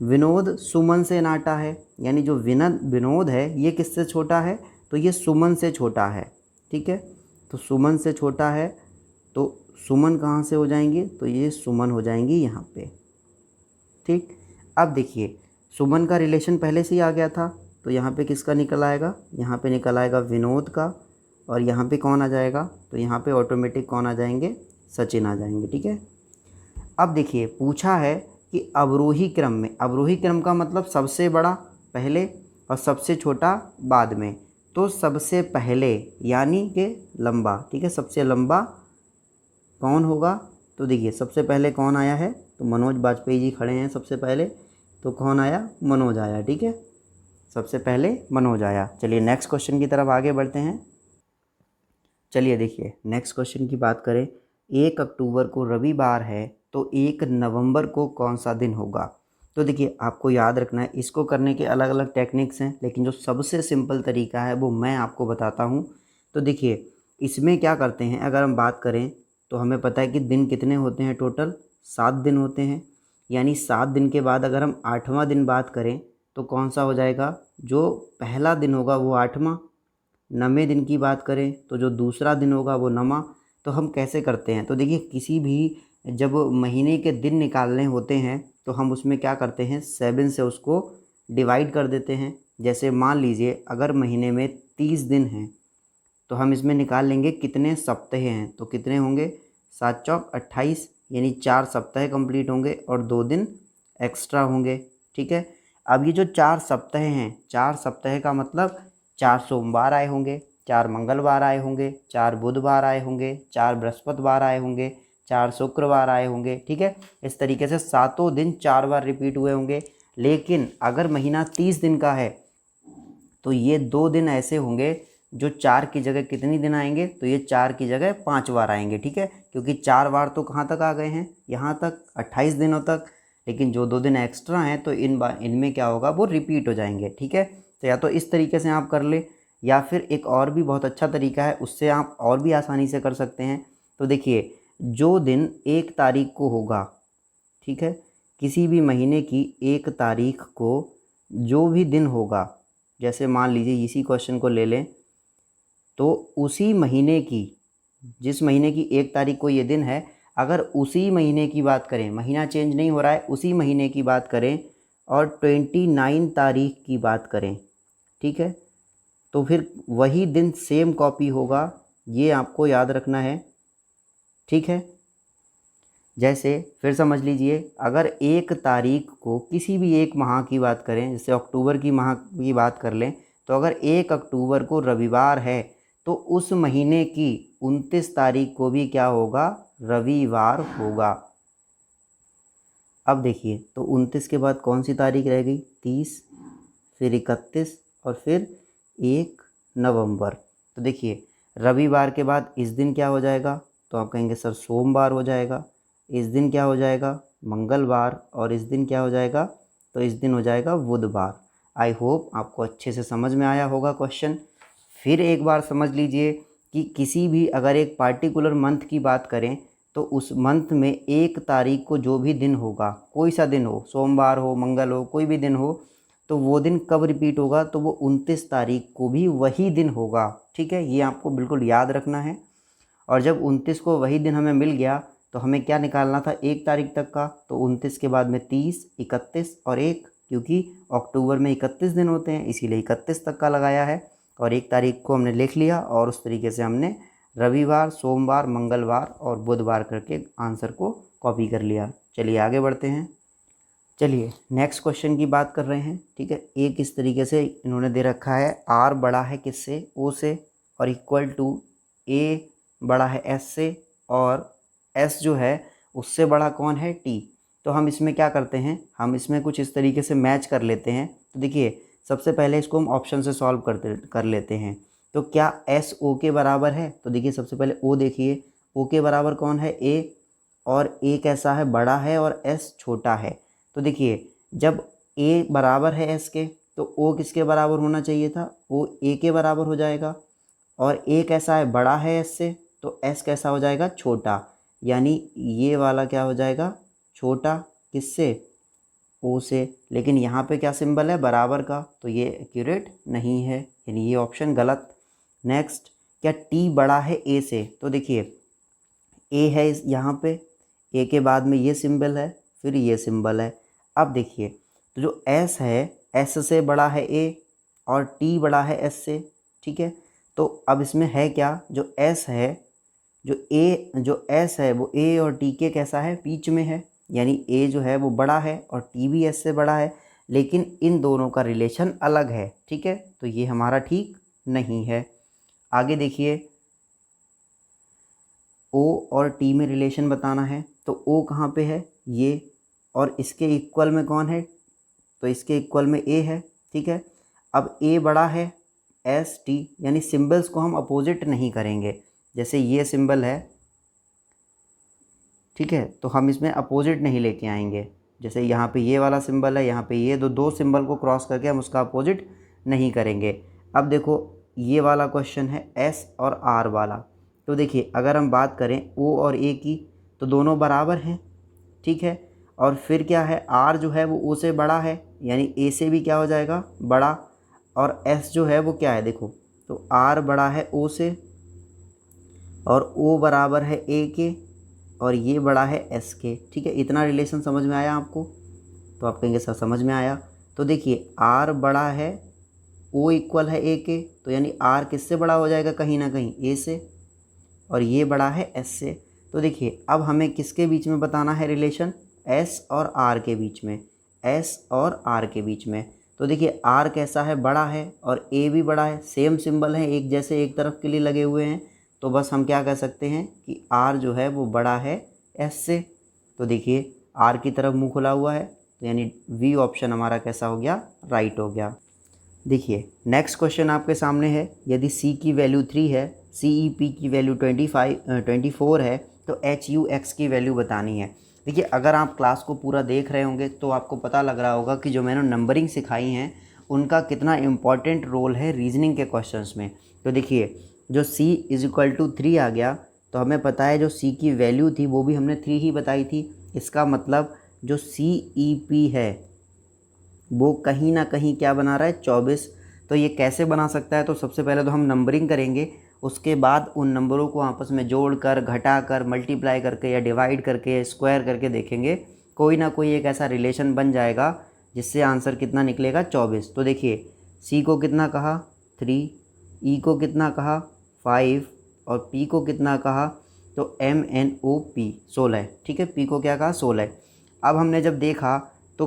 विनोद सुमन से नाटा है, यानी जो विनोद है ये किससे छोटा है, तो ये सुमन से छोटा है। ठीक है, तो सुमन से छोटा है, तो सुमन कहाँ से हो जाएंगे, तो ये सुमन हो जाएंगी यहाँ पे। ठीक, अब देखिए सुमन का रिलेशन पहले से ही आ गया था, तो यहाँ पे किसका निकल आएगा, यहाँ पे निकल आएगा विनोद का, और यहाँ पे कौन आ जाएगा, तो यहाँ पे ऑटोमेटिक कौन आ जाएंगे, सचिन आ जाएंगे। ठीक है, अब देखिए पूछा है कि अवरोही क्रम में, अवरोही क्रम का मतलब सबसे बड़ा पहले और सबसे छोटा बाद में, तो सबसे पहले यानी कि लंबा। ठीक है, सबसे लंबा कौन होगा, तो देखिए सबसे पहले कौन आया है, तो मनोज बाजपेयी जी खड़े हैं सबसे पहले, तो कौन आया, मनोज आया। ठीक है, सबसे पहले मनोज आया। चलिए नेक्स्ट क्वेश्चन की तरफ आगे बढ़ते हैं। चलिए देखिए नेक्स्ट क्वेश्चन की बात करें, 1 अक्टूबर को रविवार है तो 1 नवंबर को कौन सा दिन होगा। तो देखिए आपको याद रखना है, इसको करने के अलग अलग टेक्निक्स हैं, लेकिन जो सबसे सिंपल तरीका है वो मैं आपको बताता हूँ। तो देखिए इसमें क्या करते हैं, अगर हम बात करें तो हमें पता है कि दिन कितने होते हैं, टोटल 7 दिन होते हैं, यानी 7 दिन के बाद अगर हम 8वां दिन बात करें तो कौन सा हो जाएगा, जो पहला दिन होगा वो 8वां। 9वें दिन की बात करें तो जो दूसरा दिन होगा वो 9वां। तो हम कैसे करते हैं, तो देखिए किसी भी जब महीने के दिन निकालने होते हैं तो हम उसमें क्या करते हैं, 7 से उसको डिवाइड कर देते हैं। जैसे मान लीजिए अगर महीने में 30 दिन हैं तो हम इसमें निकाल लेंगे कितने सप्ताह हैं, तो कितने होंगे, 7 चौक 28, यानी 4 सप्ताह कंप्लीट होंगे और 2 दिन एक्स्ट्रा होंगे। ठीक है, अब ये जो 4 सप्ताह हैं, 4 सप्ताह का मतलब 4 सोमवार आए होंगे, 4 मंगलवार आए होंगे, 4 बुधवार आए होंगे, 4 बृहस्पतिवार आए होंगे, 4 शुक्रवार आए होंगे। ठीक है, इस तरीके से 7 दिन 4 बार रिपीट हुए होंगे। लेकिन अगर महीना 30 दिन का है तो ये 2 दिन ऐसे होंगे जो 4 की जगह कितनी दिन आएंगे, तो ये 4 की जगह 5 बार आएंगे। ठीक है, क्योंकि 4 बार तो कहाँ तक आ गए हैं, यहाँ तक 28 दिनों तक, लेकिन जो 2 दिन एक्स्ट्रा हैं तो इनमें क्या होगा, वो रिपीट हो जाएंगे। ठीक है, तो या तो इस तरीके से आप कर ले, या फिर एक और भी बहुत अच्छा तरीका है, उससे आप और भी आसानी से कर सकते हैं। तो देखिए जो दिन 1 तारीख को होगा, ठीक है, किसी भी महीने की 1 तारीख को जो भी दिन होगा, जैसे मान लीजिए इसी क्वेश्चन को ले लें, तो उसी महीने की, जिस महीने की 1 तारीख को ये दिन है, अगर उसी महीने की बात करें, महीना चेंज नहीं हो रहा है, उसी महीने की बात करें और 29 तारीख की बात करें, ठीक है, तो फिर वही दिन सेम कॉपी होगा, ये आपको याद रखना है। ठीक है, जैसे फिर समझ लीजिए अगर 1 तारीख को किसी भी एक माह की बात करें, जैसे अक्टूबर की माह की बात कर लें, तो अगर 1 अक्टूबर को रविवार है तो उस महीने की 29 तारीख को भी क्या होगा, रविवार होगा। अब देखिए तो 29 के बाद कौन सी तारीख रह गई, 30, फिर 31 और फिर 1 नवंबर। तो देखिए रविवार के बाद इस दिन क्या हो जाएगा, तो आप कहेंगे सर सोमवार हो जाएगा, इस दिन क्या हो जाएगा, मंगलवार, और इस दिन क्या हो जाएगा, तो इस दिन हो जाएगा बुधवार। आई होप आपको अच्छे से समझ में आया होगा क्वेश्चन। फिर एक बार समझ लीजिए कि किसी भी अगर एक पार्टिकुलर मंथ की बात करें तो उस मंथ में 1 तारीख को जो भी दिन होगा, कोई सा दिन हो, सोमवार हो, मंगल हो, कोई भी दिन हो, तो वो दिन कब रिपीट होगा, तो वो 29 तारीख को भी वही दिन होगा। ठीक है, ये आपको बिल्कुल याद रखना है। और जब 29 को वही दिन हमें मिल गया तो हमें क्या निकालना था 1 तारीख तक का, तो 29 के बाद में 30, 31 और 1, क्योंकि अक्टूबर में 31 दिन होते हैं इसीलिए 31 तक का लगाया है। और 1 तारीख को हमने लिख लिया और उस तरीके से हमने रविवार, सोमवार, मंगलवार और बुधवार करके आंसर को कॉपी कर लिया। चलिए आगे बढ़ते हैं। चलिए नेक्स्ट क्वेश्चन की बात कर रहे हैं। ठीक है, एक इस तरीके से इन्होंने दे रखा है, आर बड़ा है किससे, ओ से, और इक्वल टू ए बड़ा है एस से, और एस जो है उससे बड़ा कौन है, टी। तो हम इसमें क्या करते हैं, हम इसमें कुछ इस तरीके से मैच कर लेते हैं। तो देखिए सबसे पहले इसको हम ऑप्शन से सॉल्व कर लेते हैं। तो क्या एस ओ के बराबर है, तो देखिए सबसे पहले ओ देखिए, ओ के बराबर कौन है, ए, और ए कैसा है, बड़ा है, और एस छोटा है। तो देखिए जब ए बराबर है एस के तो ओ किसके बराबर होना चाहिए था, ओ ए के बराबर हो जाएगा। और ए कैसा है, बड़ा है एस से, तो एस कैसा हो जाएगा, छोटा। यानी ये वाला क्या हो जाएगा, छोटा, किससे, ओ से। लेकिन यहाँ पे क्या सिंबल है, बराबर का, तो ये एक्यूरेट नहीं है, यानी ये ऑप्शन गलत। नेक्स्ट, क्या टी बड़ा है ए से, तो देखिए ए है यहाँ पे, ए के बाद में ये सिंबल है, फिर ये सिंबल है। अब देखिए तो जो एस है, एस से बड़ा है ए, और टी बड़ा है एस से। ठीक है, तो अब इसमें है क्या, जो एस है, जो एस है वो ए और टी के कैसा है, बीच में है। यानी ए जो है वो बड़ा है और टी भी एस से बड़ा है, लेकिन इन दोनों का रिलेशन अलग है। ठीक है, तो ये हमारा ठीक नहीं है। आगे देखिए, ओ और टी में रिलेशन बताना है, तो ओ कहाँ पे है, ये, और इसके इक्वल में कौन है, तो इसके इक्वल में ए है। ठीक है, अब ए बड़ा है एस टी, यानी सिंबल्स को हम अपोजिट नहीं करेंगे। जैसे ये सिंबल है, ठीक है, तो हम इसमें अपोजिट नहीं लेके आएंगे। जैसे यहाँ पे ये वाला सिंबल है, यहाँ पे ये दो सिंबल को क्रॉस करके हम उसका अपोजिट नहीं करेंगे। अब देखो ये वाला क्वेश्चन है एस और आर वाला, तो देखिए अगर हम बात करें ओ और ए की, तो दोनों बराबर हैं। ठीक है, और फिर क्या है, आर जो है वो ओ से बड़ा है, यानी ए से भी क्या हो जाएगा, बड़ा। और एस जो है वो क्या है, देखो तो आर बड़ा है ओ से, और ओ बराबर है ए के, और ये बड़ा है एस के। ठीक है, इतना रिलेशन समझ में आया आपको, तो आप कहेंगे सर समझ में आया। तो देखिए आर बड़ा है, ओ इक्वल है ए के, तो यानी आर किससे बड़ा हो जाएगा, कहीं ना कहीं ए से, और ये बड़ा है एस से। तो देखिए अब हमें किसके बीच में बताना है रिलेशन, एस और आर के बीच में, एस और आर के बीच में। तो देखिए आर कैसा है, बड़ा है, और ए भी बड़ा है, सेम सिंबल है, एक जैसे एक तरफ के लिए लगे हुए हैं। तो बस हम क्या कह सकते हैं कि आर जो है वो बड़ा है एस से। तो देखिए आर की तरफ मुंह खुला हुआ है, तो यानी वी ऑप्शन हमारा कैसा हो गया, राइट हो गया। देखिए नेक्स्ट क्वेश्चन आपके सामने है, यदि सी की वैल्यू 3 है, सी ई पी की वैल्यू 24 है, तो एच यू एक्स की वैल्यू बतानी है। देखिए अगर आप क्लास को पूरा देख रहे होंगे तो आपको पता लग रहा होगा कि जो मैंने नंबरिंग सिखाई हैं उनका कितना इम्पॉर्टेंट रोल है रीजनिंग के क्वेश्चंस में। तो देखिए जो c = 3 आ गया, तो हमें पता है जो c की वैल्यू थी वो भी हमने 3 ही बताई थी। इसका मतलब जो CEP है वो कहीं ना कहीं क्या बना रहा है, 24। तो ये कैसे बना सकता है, तो सबसे पहले तो हम नंबरिंग करेंगे, उसके बाद उन नंबरों को आपस में जोड़कर, घटाकर, मल्टीप्लाई करके या डिवाइड करके, स्क्वायर करके देखेंगे, कोई ना कोई एक ऐसा रिलेशन बन जाएगा जिससे आंसर कितना निकलेगा, 24। तो देखिए सी को कितना कहा, 3, ई को कितना कहा, 5, और पी को कितना कहा, तो MNOP 16। ठीक है, पी को क्या कहा, 16। अब हमने जब देखा तो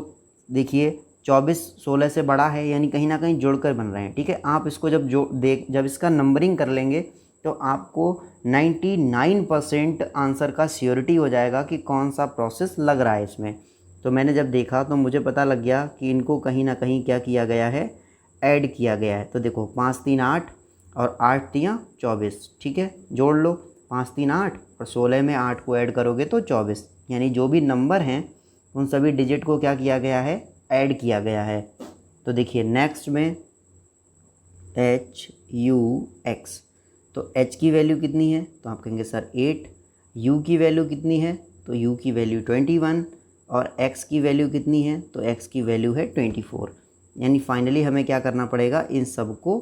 देखिए 24 16 से बड़ा है, यानी कहीं ना कहीं जुड़कर बन रहे हैं। ठीक है, आप इसको जब इसका नंबरिंग कर लेंगे तो आपको 99% आंसर का श्योरिटी हो जाएगा कि कौन सा प्रोसेस लग रहा है इसमें। तो मैंने जब देखा तो मुझे पता लग गया कि इनको कहीं ना कहीं क्या किया गया है, ऐड किया गया है। तो देखो 5 3 8 और 8 3 24। ठीक है, जोड़ लो, 5 3 8 और 16 में 8 को ऐड करोगे तो 24, यानी जो भी नंबर हैं उन सभी डिजिट को क्या किया गया है, ऐड किया गया है। तो देखिए नेक्स्ट में HUX, तो H की वैल्यू कितनी है, तो आप कहेंगे सर 8। U की वैल्यू कितनी है, तो U की वैल्यू 21, और X की वैल्यू कितनी है, तो X की वैल्यू है 24। यानी फाइनली हमें क्या करना पड़ेगा, इन सबको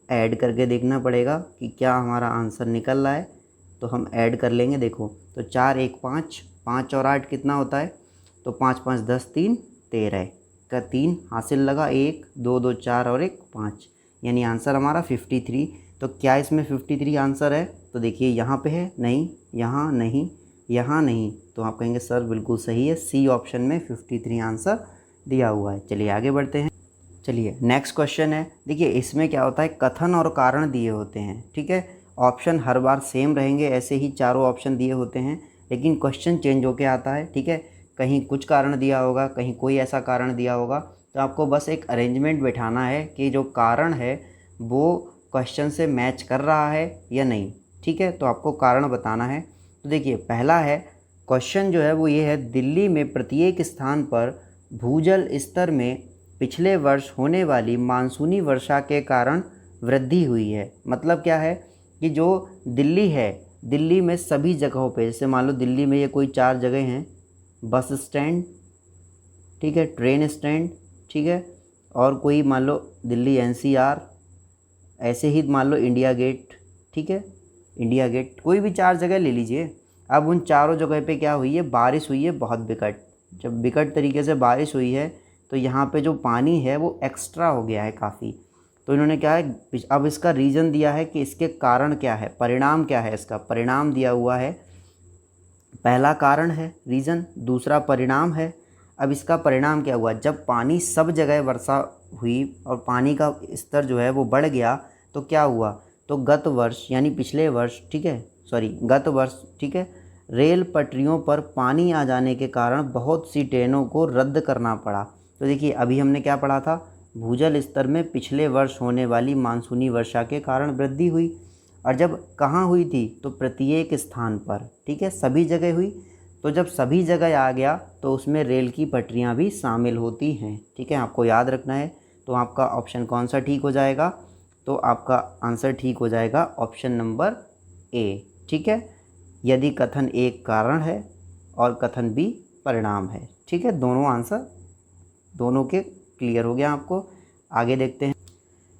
ऐड करके देखना पड़ेगा कि क्या हमारा आंसर निकल रहा है। तो हम ऐड कर लेंगे। देखो तो 4 1 5, 5 और 8 कितना होता है, तो 5 5 10 3 13 का 3 हासिल लगा, 1 2 2 4 और 1 5, यानी आंसर हमारा 53। तो क्या इसमें 53 आंसर है, तो देखिए यहाँ पे है, नहीं, यहाँ नहीं, यहाँ नहीं, तो आप कहेंगे सर बिल्कुल सही है, सी ऑप्शन में 53 आंसर दिया हुआ है। चलिए आगे बढ़ते हैं। चलिए नेक्स्ट क्वेश्चन है। देखिए इसमें क्या होता है, कथन और कारण दिए होते हैं, ठीक है। ऑप्शन हर बार सेम रहेंगे, ऐसे ही चारों ऑप्शन दिए होते हैं, लेकिन क्वेश्चन चेंज होके आता है, ठीक है। कहीं कुछ कारण दिया होगा, कहीं कोई ऐसा कारण दिया होगा, तो आपको बस एक अरेंजमेंट बैठाना है कि जो कारण है वो क्वेश्चन से मैच कर रहा है या नहीं, ठीक है। तो आपको कारण बताना है। तो देखिए पहला है क्वेश्चन जो है वो ये है, दिल्ली में प्रत्येक स्थान पर भूजल स्तर में पिछले वर्ष होने वाली मानसूनी वर्षा के कारण वृद्धि हुई है। मतलब क्या है कि जो दिल्ली है, दिल्ली में सभी जगहों पे, जैसे मान लो दिल्ली में ये कोई 4 जगह हैं, बस स्टैंड, ठीक है, ट्रेन स्टैंड, ठीक है, और कोई मान लो दिल्ली एनसीआर, ऐसे ही मान लो इंडिया गेट, ठीक है, इंडिया गेट, कोई भी 4 जगह ले लीजिए। अब उन चारों जगह पे क्या हुई है, बारिश हुई है बहुत विकट। जब विकट तरीके से बारिश हुई है तो यहाँ पे जो पानी है वो एक्स्ट्रा हो गया है काफ़ी। तो इन्होंने क्या है, अब इसका रीज़न दिया है कि इसके कारण क्या है, परिणाम क्या है, इसका परिणाम दिया हुआ है। पहला कारण है रीज़न, दूसरा परिणाम है। अब इसका परिणाम क्या हुआ, जब पानी सब जगह वर्षा हुई और पानी का स्तर जो है वो बढ़ गया, तो क्या हुआ, तो गत वर्ष यानी पिछले वर्ष, ठीक है, गत वर्ष, ठीक है, रेल पटरियों पर पानी आ जाने के कारण बहुत सी ट्रेनों को रद्द करना पड़ा। तो देखिए अभी हमने क्या पढ़ा था, भूजल स्तर में पिछले वर्ष होने वाली मानसूनी वर्षा के कारण वृद्धि हुई, और जब कहाँ हुई थी, तो प्रत्येक स्थान पर, ठीक है, सभी जगह हुई। तो जब सभी जगह आ गया तो उसमें रेल की पटरियाँ भी शामिल होती हैं, ठीक है, आपको याद रखना है। तो आपका ऑप्शन कौन सा ठीक हो जाएगा, तो आपका आंसर ठीक हो जाएगा ऑप्शन नंबर ए, ठीक है। यदि कथन एक कारण है और कथन बी परिणाम है, ठीक है, दोनों आंसर दोनों के क्लियर हो गया आपको। आगे देखते हैं।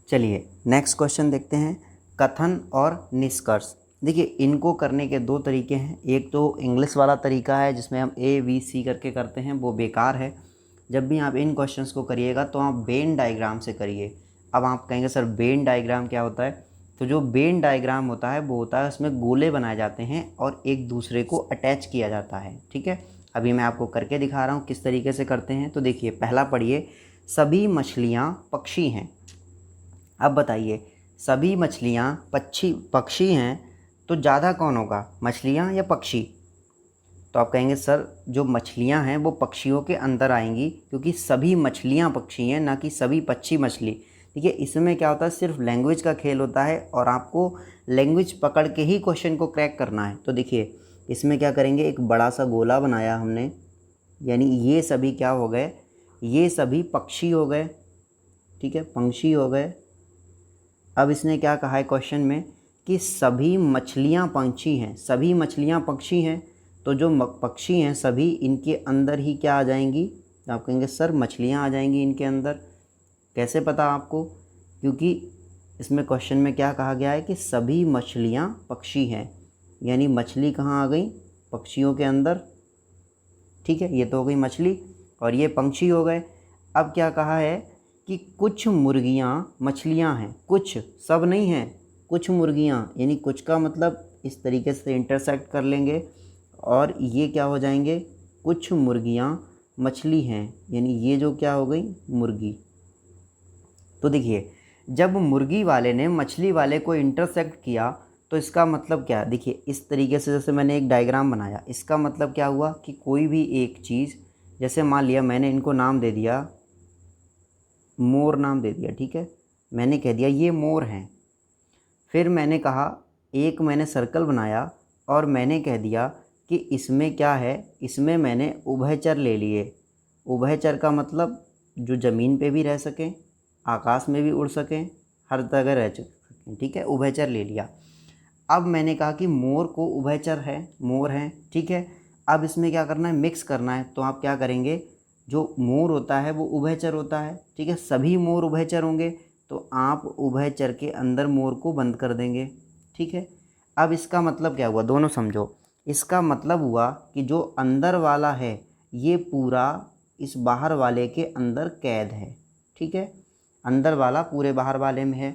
चलिए नेक्स्ट क्वेश्चन देखते हैं, कथन और निष्कर्ष। देखिए इनको करने के 2 तरीके हैं। एक तो इंग्लिश वाला तरीका है जिसमें हम ABC करके करते हैं, वो बेकार है। जब भी आप इन क्वेश्चंस को करिएगा तो आप वेन डायग्राम से करिए। अब आप कहेंगे सर वेन डायग्राम क्या होता है, तो जो वेन डायग्राम होता है वो होता है उसमें गोले बनाए जाते हैं और एक दूसरे को अटैच किया जाता है, ठीक है। अभी मैं आपको करके दिखा रहा हूँ किस तरीके से करते हैं। तो देखिए पहला पढ़िए, सभी मछलियाँ पक्षी हैं। अब बताइए सभी मछलियाँ पक्षी हैं, तो ज़्यादा कौन होगा, मछलियाँ या पक्षी। तो आप कहेंगे सर जो मछलियाँ हैं वो पक्षियों के अंदर आएंगी, क्योंकि सभी मछलियाँ पक्षी हैं, ना कि सभी पक्षी मछली। देखिए इसमें क्या होता है, सिर्फ लैंग्वेज का खेल होता है और आपको लैंग्वेज पकड़ के ही क्वेश्चन को क्रैक करना है। तो देखिए इसमें क्या करेंगे, एक बड़ा सा गोला बनाया हमने, यानी ये सभी क्या हो गए, ये सभी पक्षी हो गए, ठीक है, पंक्षी हो गए। अब इसने क्या कहा है क्वेश्चन में कि सभी मछलियाँ पंछी हैं, सभी मछलियाँ पक्षी हैं, तो जो पक्षी हैं सभी इनके अंदर ही क्या आ जाएंगी, तो आप कहेंगे सर मछलियाँ आ जाएंगी इनके अंदर। कैसे पता आपको, क्योंकि इसमें क्वेश्चन में क्या कहा गया है कि सभी मछलियाँ पक्षी हैं, यानी मछली कहाँ आ गई, पक्षियों के अंदर, ठीक है, ये तो हो गई मछली और ये पंछी हो गए। अब क्या कहा है कि कुछ मुर्गियाँ मछलियाँ हैं, कुछ, सब नहीं हैं, कुछ मुर्गियाँ, यानी कुछ का मतलब इस तरीके से इंटरसेक्ट कर लेंगे और ये क्या हो जाएंगे, कुछ मुर्गियाँ मछली हैं, यानी ये जो क्या हो गई, मुर्गी। तो देखिए जब मुर्गी वाले ने मछली वाले को इंटरसेक्ट किया तो इसका मतलब क्या, देखिए इस तरीके से जैसे मैंने एक डायग्राम बनाया, इसका मतलब क्या हुआ कि कोई भी एक चीज़, जैसे मान लिया मैंने इनको नाम दे दिया, मोर नाम दे दिया, ठीक है, मैंने कह दिया ये मोर हैं। फिर मैंने कहा, एक मैंने सर्कल बनाया और मैंने कह दिया कि इसमें क्या है, इसमें मैंने उभयचर ले लिए। उभयचर का मतलब जो ज़मीन पे भी रह सकें, आकाश में भी उड़ सकें, हर जगह रह सकें, ठीक है, उभयचर ले लिया। अब मैंने कहा कि मोर को उभयचर है, मोर हैं, ठीक है। अब इसमें क्या करना है, मिक्स करना है। तो आप क्या करेंगे, जो मोर होता है वो उभयचर होता है, ठीक है। सभी मोर उभयचर होंगे तो आप उभयचर के अंदर मोर को बंद कर देंगे, ठीक है। अब इसका मतलब क्या हुआ, दोनों समझो। इसका मतलब हुआ कि जो अंदर वाला है ये पूरा इस बाहर वाले के अंदर कैद है, ठीक है। अंदर वाला पूरे बाहर वाले में है।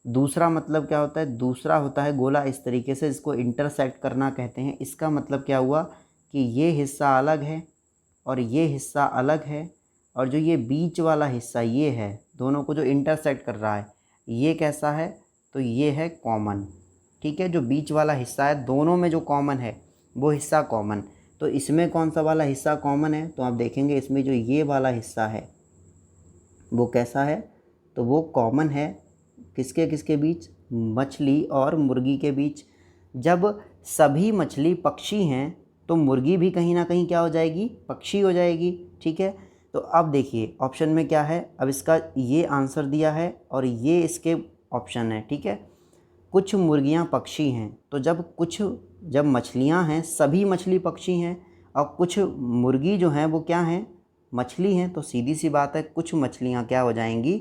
दूसरा मतलब क्या होता है, दूसरा होता है गोला इस तरीके से, इसको इंटरसेक्ट करना कहते हैं। इसका मतलब क्या हुआ कि ये हिस्सा अलग है और ये हिस्सा अलग है, और जो ये बीच वाला हिस्सा ये है, दोनों को जो इंटरसेक्ट कर रहा है ये कैसा है, तो ये है कॉमन, ठीक है। जो बीच वाला हिस्सा है दोनों में जो कॉमन है वो हिस्सा कॉमन। तो इसमें कौन सा वाला हिस्सा कॉमन है, तो आप देखेंगे इसमें जो ये वाला हिस्सा है वो कैसा है, तो वो कॉमन है किसके किसके बीच, मछली और मुर्गी के बीच। जब सभी मछली पक्षी हैं तो मुर्गी भी कहीं ना कहीं क्या हो जाएगी, पक्षी हो जाएगी, ठीक है। तो अब देखिए ऑप्शन में क्या है, अब इसका ये आंसर दिया है और ये इसके ऑप्शन है, ठीक है। कुछ मुर्गियां पक्षी हैं, तो जब मछलियां हैं सभी मछली पक्षी हैं, और कुछ मुर्गी जो हैं वो क्या हैं, मछली हैं, तो सीधी सी बात है कुछ मछलियां क्या हो जाएंगी,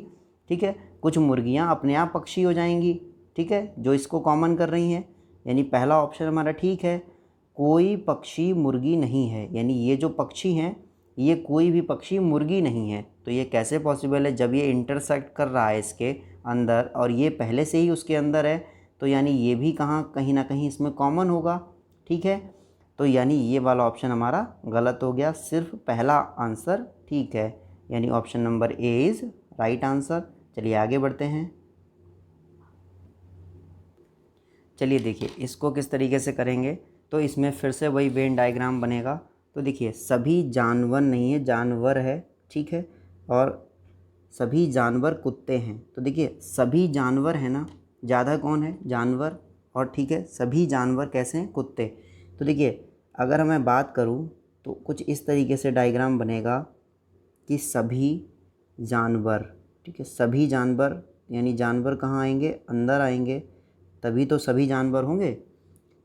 ठीक है, कुछ मुर्गियां अपने आप पक्षी हो जाएंगी, ठीक है, जो इसको कॉमन कर रही हैं। यानी पहला ऑप्शन हमारा ठीक है, कोई पक्षी मुर्गी नहीं है, यानी ये जो पक्षी हैं ये कोई भी पक्षी मुर्गी नहीं है। तो ये कैसे पॉसिबल है, जब ये इंटरसेक्ट कर रहा है इसके अंदर और ये पहले से ही उसके अंदर है, तो यानी ये भी कहीं ना कहीं इसमें कॉमन होगा, ठीक है। तो यानी ये वाला ऑप्शन हमारा गलत हो गया, सिर्फ पहला आंसर ठीक है, यानी option number A is right answer. चलिए आगे बढ़ते हैं। चलिए देखिए इसको किस तरीके से करेंगे, तो इसमें फिर से वही वेन डायग्राम बनेगा। तो देखिए सभी जानवर नहीं है, जानवर है, ठीक है, और सभी जानवर कुत्ते हैं। तो देखिए सभी जानवर है ना, ज़्यादा कौन है, जानवर, और ठीक है सभी जानवर कैसे हैं, कुत्ते। तो देखिए अगर मैं बात करूं तो कुछ इस तरीके से डायग्राम बनेगा कि सभी जानवर, ठीक है, सभी जानवर, यानी जानवर कहाँ आएंगे, अंदर आएंगे, तभी तो सभी जानवर होंगे,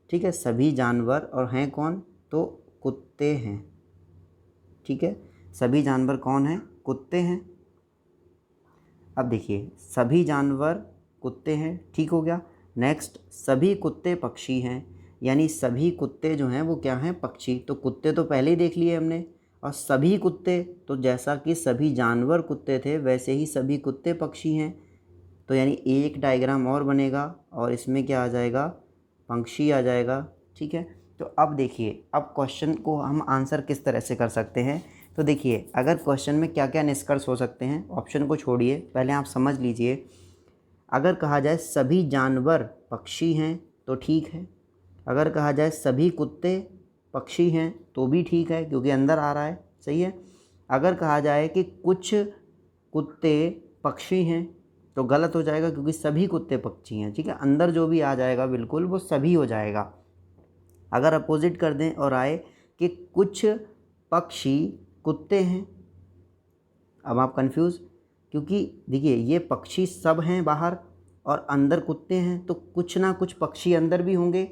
ठीक है। सभी जानवर और हैं कौन, तो कुत्ते हैं, ठीक है। सभी जानवर कौन हैं, कुत्ते हैं। अब देखिए सभी जानवर कुत्ते हैं, ठीक हो गया। नेक्स्ट सभी कुत्ते पक्षी हैं, यानी सभी कुत्ते जो हैं वो क्या हैं, पक्षी। तो कुत्ते तो पहले ही देख लिए हमने, और सभी कुत्ते, तो जैसा कि सभी जानवर कुत्ते थे वैसे ही सभी कुत्ते पक्षी हैं। तो यानी एक डायग्राम और बनेगा और इसमें क्या आ जाएगा, पंक्षी आ जाएगा, ठीक है। तो अब देखिए अब क्वेश्चन को हम आंसर किस तरह से कर सकते हैं। तो देखिए अगर क्वेश्चन में क्या क्या निष्कर्ष हो सकते हैं, ऑप्शन को छोड़िए, पहले आप समझ लीजिए। अगर कहा जाए सभी जानवर पक्षी हैं तो ठीक है, अगर कहा जाए सभी कुत्ते पक्षी हैं तो भी ठीक है क्योंकि अंदर आ रहा है, सही है। अगर कहा जाए कि कुछ कुत्ते पक्षी हैं तो गलत हो जाएगा क्योंकि सभी कुत्ते पक्षी हैं, ठीक है। अंदर जो भी आ जाएगा बिल्कुल वो सभी हो जाएगा। अगर अपोजिट कर दें और आए कि कुछ पक्षी कुत्ते हैं, अब आप कंफ्यूज, क्योंकि देखिए ये पक्षी सब हैं बाहर और अंदर कुत्ते हैं, तो कुछ ना कुछ पक्षी अंदर भी होंगे,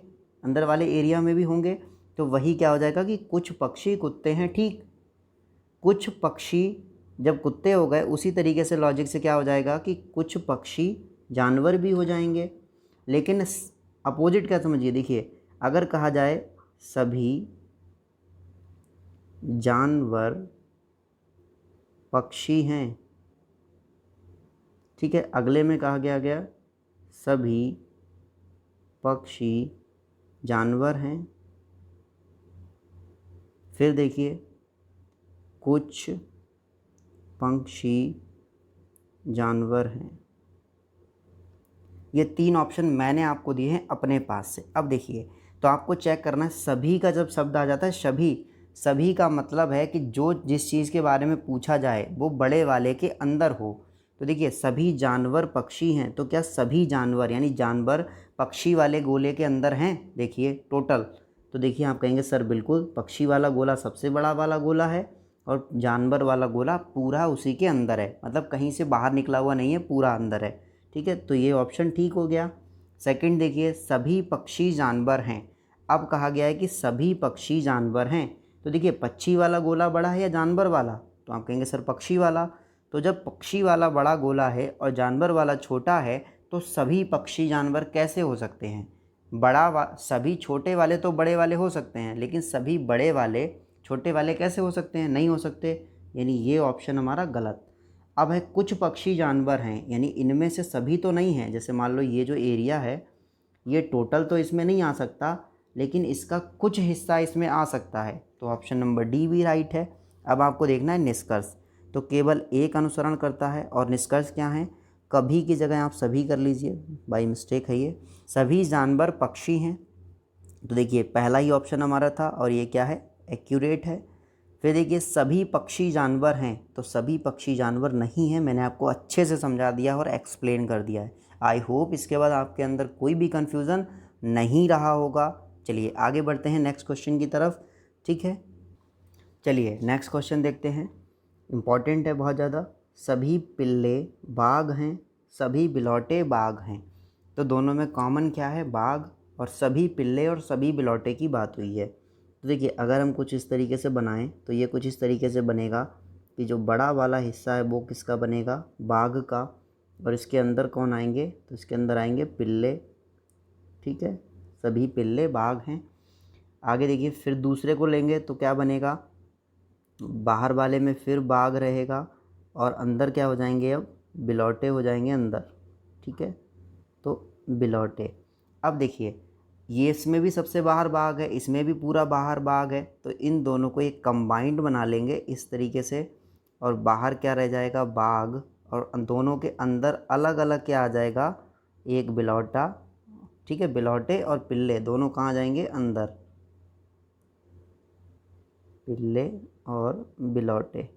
अंदर वाले एरिया में भी होंगे। तो वही क्या हो जाएगा कि कुछ पक्षी कुत्ते हैं, ठीक। कुछ पक्षी जब कुत्ते हो गए उसी तरीके से लॉजिक से क्या हो जाएगा कि कुछ पक्षी जानवर भी हो जाएंगे। लेकिन अपोजिट क्या समझिए, देखिए अगर कहा जाए सभी जानवर पक्षी हैं, ठीक है, अगले में कहा गया सभी पक्षी जानवर हैं, फिर देखिए कुछ पक्षी जानवर हैं। ये तीन ऑप्शन मैंने आपको दिए हैं अपने पास से। अब देखिए तो आपको चेक करना है, सभी का जब शब्द आ जाता है, सभी का मतलब है कि जो जिस चीज़ के बारे में पूछा जाए वो बड़े वाले के अंदर हो। तो देखिए सभी जानवर पक्षी हैं, तो क्या सभी जानवर यानी जानवर पक्षी वाले गोले के अंदर हैं, देखिए टोटल। तो देखिए आप कहेंगे सर बिल्कुल, पक्षी वाला गोला सबसे बड़ा वाला गोला है और जानवर वाला गोला पूरा उसी के अंदर है, मतलब कहीं से बाहर निकला हुआ नहीं है, पूरा अंदर है, ठीक है। तो ये ऑप्शन ठीक हो गया। सेकंड देखिए सभी पक्षी जानवर हैं, अब कहा गया है कि सभी पक्षी जानवर हैं, तो देखिए पक्षी वाला गोला बड़ा है या जानवर वाला, तो आप कहेंगे सर पक्षी वाला। तो जब पक्षी वाला बड़ा गोला है और जानवर वाला छोटा है तो सभी पक्षी जानवर कैसे हो सकते हैं? सभी छोटे वाले तो बड़े वाले हो सकते हैं, लेकिन सभी बड़े वाले छोटे वाले कैसे हो सकते हैं? नहीं हो सकते, यानी ये ऑप्शन हमारा गलत। अब है कुछ पक्षी जानवर हैं, यानी इनमें से सभी तो नहीं हैं। जैसे मान लो ये जो एरिया है, ये टोटल तो इसमें नहीं आ सकता, लेकिन इसका कुछ हिस्सा इसमें आ सकता है, तो ऑप्शन नंबर डी भी राइट है। अब आपको देखना है निष्कर्ष, तो केवल एक अनुसरण करता है, और निष्कर्ष क्या है? कभी की जगह आप सभी कर लीजिए, बाई मिस्टेक है ये। सभी जानवर पक्षी हैं, तो देखिए पहला ही ऑप्शन हमारा था, और ये क्या है? एक्यूरेट है। फिर देखिए सभी पक्षी जानवर हैं, तो सभी पक्षी जानवर नहीं हैं। मैंने आपको अच्छे से समझा दिया और एक्सप्लेन कर दिया है। आई होप इसके बाद आपके अंदर कोई भी कन्फ्यूज़न नहीं रहा होगा। चलिए आगे बढ़ते हैं नेक्स्ट क्वेश्चन की तरफ, ठीक है। चलिए नेक्स्ट क्वेश्चन देखते हैं, इम्पॉर्टेंट है बहुत ज़्यादा। सभी पिल्ले बाघ हैं, सभी बिलौटे बाघ हैं, तो दोनों में कॉमन क्या है? बाघ। और सभी पिल्ले और सभी बिलौटे की बात हुई है। तो देखिए अगर हम कुछ इस तरीके से बनाएं तो ये कुछ इस तरीके से बनेगा कि जो बड़ा वाला हिस्सा है वो किसका बनेगा? बाघ का। और इसके अंदर कौन आएंगे? तो इसके अंदर आएंगे पिल्ले, ठीक है। सभी पिल्ले बाघ हैं। आगे देखिए फिर दूसरे को लेंगे तो क्या बनेगा? बाहर वाले में फिर बाघ रहेगा, और अंदर क्या हो जाएंगे? अब बिलौटे हो जाएंगे अंदर, ठीक है। तो बिलौटे। अब देखिए ये इसमें भी सबसे बाहर बाघ है, इसमें भी पूरा बाहर बाघ है, तो इन दोनों को एक कंबाइंड बना लेंगे इस तरीके से, और बाहर क्या रह जाएगा? बाघ। और दोनों के अंदर अलग अलग क्या आ जाएगा? एक बिलौटा, ठीक है। बिलौटे और पिल्ले दोनों कहाँ जाएंगे? अंदर, पिल्ले और बिलौटे।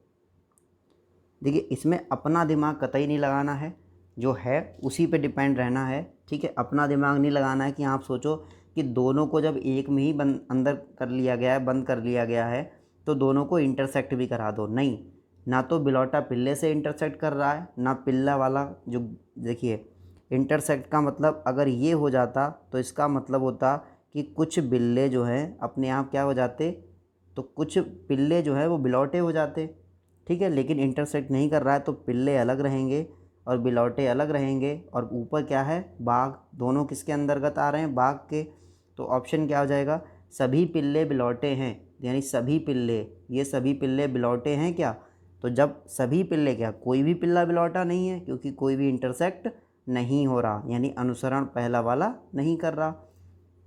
देखिए इसमें अपना दिमाग कतई नहीं लगाना है, जो है उसी पे डिपेंड रहना है, ठीक है। अपना दिमाग नहीं लगाना है कि आप सोचो कि दोनों को जब एक में ही अंदर कर लिया गया है, बंद कर लिया गया है, तो दोनों को इंटरसेक्ट भी करा दो। नहीं, ना तो बिलौटा पिल्ले से इंटरसेक्ट कर रहा है, ना पिल्ला वाला जो, देखिए इंटरसेक्ट का मतलब अगर ये हो जाता तो इसका मतलब होता कि कुछ बिल्ले जो हैं अपने आप क्या हो जाते, तो कुछ पिल्ले जो हैं वो बिलौटे हो जाते, ठीक है। लेकिन इंटरसेक्ट नहीं कर रहा है, तो पिल्ले अलग रहेंगे और बिलौटे अलग रहेंगे, और ऊपर क्या है? बाघ। दोनों किसके अंतर्गत आ रहे हैं? बाघ के। तो ऑप्शन क्या हो जाएगा? सभी पिल्ले बिलौटे हैं, यानी सभी पिल्ले, ये सभी पिल्ले बिलौटे हैं क्या? तो जब सभी पिल्ले, क्या कोई भी पिल्ला बिलौटा नहीं है, क्योंकि कोई भी इंटरसेक्ट नहीं हो रहा, यानी अनुसरण पहला वाला नहीं कर रहा।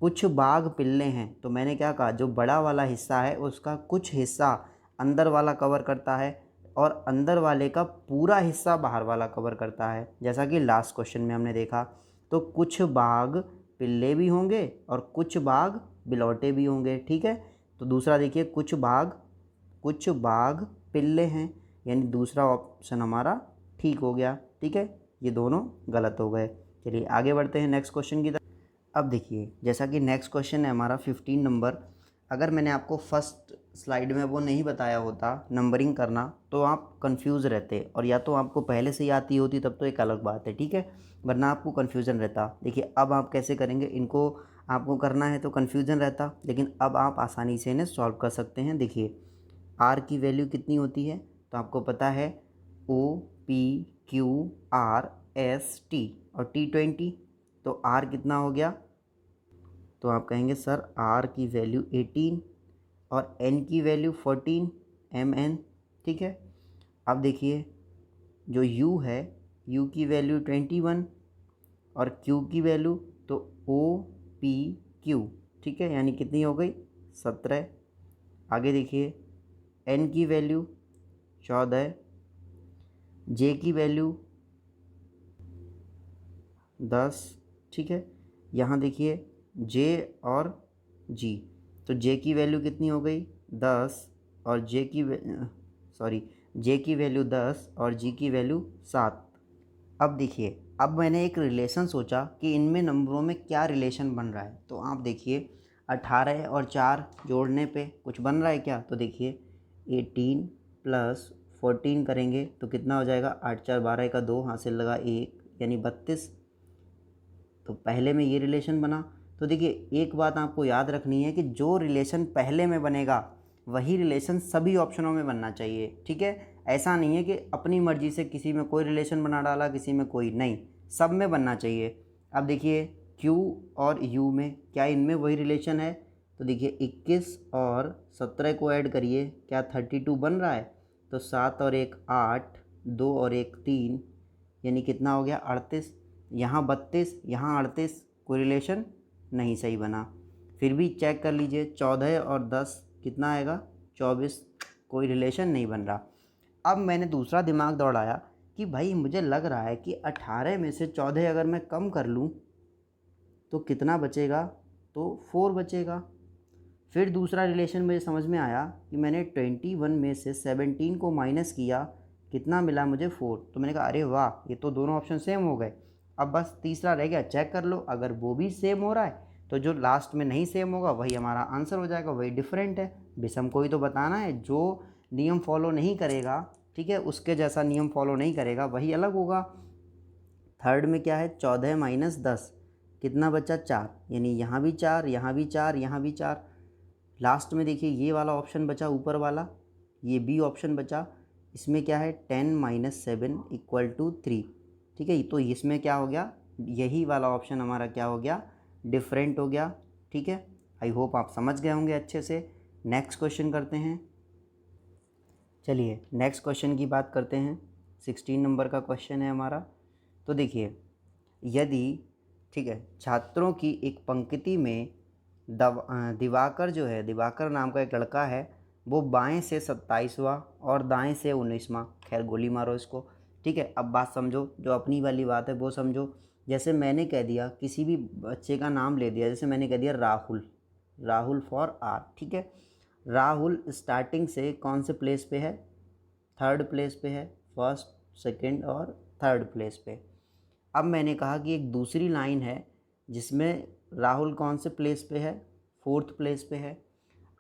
कुछ बाघ पिल्ले हैं, तो मैंने क्या कहा? जो बड़ा वाला हिस्सा है उसका कुछ हिस्सा अंदर वाला कवर करता है, और अंदर वाले का पूरा हिस्सा बाहर वाला कवर करता है, जैसा कि लास्ट क्वेश्चन में हमने देखा। तो कुछ बाघ पिल्ले भी होंगे और कुछ बाघ बिलौटे भी होंगे, ठीक है। तो दूसरा देखिए, कुछ बाघ पिल्ले हैं, यानी दूसरा ऑप्शन हमारा ठीक हो गया, ठीक है। ये दोनों गलत हो गए। चलिए आगे बढ़ते हैं नेक्स्ट क्वेश्चन की तरफ। अब देखिए जैसा कि नेक्स्ट क्वेश्चन है हमारा 15 नंबर। अगर मैंने आपको फर्स्ट स्लाइड में वो नहीं बताया होता नंबरिंग करना, तो आप कंफ्यूज रहते, और या तो आपको पहले से ही आती होती तब तो एक अलग बात है, ठीक है, वरना आपको कन्फ्यूज़न रहता। देखिए अब आप कैसे करेंगे, इनको आपको करना है तो कन्फ्यूज़न रहता, लेकिन अब आप आसानी से इन्हें सॉल्व कर सकते हैं। देखिए आर की वैल्यू कितनी होती है, तो आपको पता है OPQRST और T20, तो आर कितना हो गया? तो आप कहेंगे सर आर की वैल्यू 18 और एन की वैल्यू 14 MN, ठीक है। अब देखिए जो यू है, यू की वैल्यू 21 और क्यू की वैल्यू तो OPQ, ठीक है, यानी कितनी हो गई? 17। आगे देखिए एन की वैल्यू 14, जे की वैल्यू 10, ठीक है। यहाँ देखिए जे और जी, तो जे की वैल्यू कितनी हो गई? 10, और जे की वैल्यू 10 और जी की वैल्यू 7। अब देखिए, अब मैंने एक रिलेशन सोचा कि इनमें नंबरों में क्या रिलेशन बन रहा है, तो आप देखिए 18 और 4 जोड़ने पे कुछ बन रहा है क्या? तो देखिए 18 + 14 करेंगे तो कितना हो जाएगा? 8 4 12 का 2, हासिल लगा 1, यानी 32। तो पहले में ये रिलेशन बना। तो देखिए एक बात आपको याद रखनी है कि जो रिलेशन पहले में बनेगा वही रिलेशन सभी ऑप्शनों में बनना चाहिए, ठीक है। ऐसा नहीं है कि अपनी मर्ज़ी से किसी में कोई रिलेशन बना डाला, किसी में कोई नहीं, सब में बनना चाहिए। अब देखिए Q और U में क्या इनमें वही रिलेशन है? तो देखिए 21 और 17 को ऐड करिए, क्या 32 बन रहा है? तो 7 और 1 8, 2 और 1 3, यानी कितना हो गया 38। यहाँ 32, यहाँ 38, कोई रिलेशन नहीं, सही बना। फिर भी चेक कर लीजिए 14 और 10 कितना आएगा 24, कोई रिलेशन नहीं बन रहा। अब मैंने दूसरा दिमाग दौड़ाया कि भाई मुझे लग रहा है कि 18 में से 14 अगर मैं कम कर लूँ तो कितना बचेगा, तो 4 बचेगा। फिर दूसरा रिलेशन मुझे समझ में आया कि मैंने 21 में से 17 को माइनस किया, कितना मिला मुझे 4। तो मैंने कहा अरे वाह, ये तो दोनों ऑप्शन सेम हो गए। अब बस तीसरा रह गया, चेक कर लो, अगर वो भी सेम हो रहा है तो जो लास्ट में नहीं सेम होगा वही हमारा आंसर हो जाएगा, वही डिफरेंट है। विषम को ही तो बताना है, जो नियम फॉलो नहीं करेगा, ठीक है, उसके जैसा नियम फॉलो नहीं करेगा वही अलग होगा। थर्ड में क्या है 14 माइनस 10, कितना बचा 4, यानी यहाँ भी 4, यहाँ भी 4, यहाँ भी 4। लास्ट में देखिए ये वाला ऑप्शन बचा, ऊपर वाला ये बी ऑप्शन बचा, इसमें क्या है 10 माइनस 7 इक्वल टू 3, ठीक है। तो इसमें क्या हो गया, यही वाला ऑप्शन हमारा क्या हो गया, डिफरेंट हो गया, ठीक है। आई होप आप समझ गए होंगे अच्छे से। नेक्स्ट क्वेश्चन करते हैं। चलिए नेक्स्ट क्वेश्चन की बात करते हैं। 16 नंबर का क्वेश्चन है हमारा। तो देखिए यदि, ठीक है, छात्रों की एक पंक्ति में दिवाकर जो है, दिवाकर नाम का एक लड़का है, वो बाएं से 27वां और दाएं से 19वां, खैर गोली मारो इसको, ठीक है। अब बात समझो, जो अपनी वाली बात है वो समझो। जैसे मैंने कह दिया, किसी भी बच्चे का नाम ले दिया, जैसे मैंने कह दिया राहुल, राहुल फॉर आर, ठीक है। राहुल स्टार्टिंग से कौन से प्लेस पे है, थर्ड प्लेस पे है, फर्स्ट सेकंड और थर्ड प्लेस पे। अब मैंने कहा कि एक दूसरी लाइन है जिसमें राहुल कौन से प्लेस पे है, फोर्थ प्लेस पे है।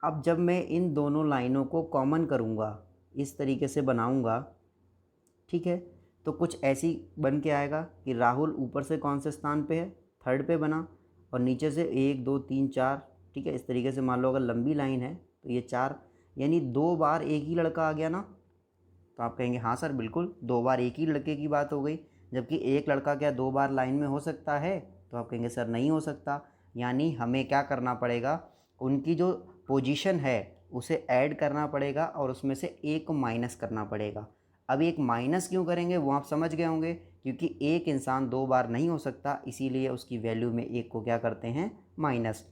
अब जब मैं इन दोनों लाइनों को कॉमन करूँगा, इस तरीके से बनाऊँगा, ठीक है, तो कुछ ऐसी बन के आएगा कि राहुल ऊपर से कौन से स्थान पे है, थर्ड पे बना, और नीचे से 1 2 3 4, ठीक है। इस तरीके से मान लो अगर लंबी लाइन है तो ये 4, यानी 2 बार एक ही लड़का आ गया ना। तो आप कहेंगे हाँ सर बिल्कुल, 2 बार एक ही लड़के की बात हो गई, जबकि एक लड़का क्या 2 बार लाइन में हो सकता है? तो आप कहेंगे सर नहीं हो सकता। यानी हमें क्या करना पड़ेगा, उनकी जो पोजीशन है उसे ऐड करना पड़ेगा और उसमें से एक को माइनस करना पड़ेगा। अब एक माइनस क्यों करेंगे वो आप समझ गए होंगे, क्योंकि एक इंसान 2 बार नहीं हो सकता, इसीलिए उसकी वैल्यू में एक को क्या करते हैं, माइनस।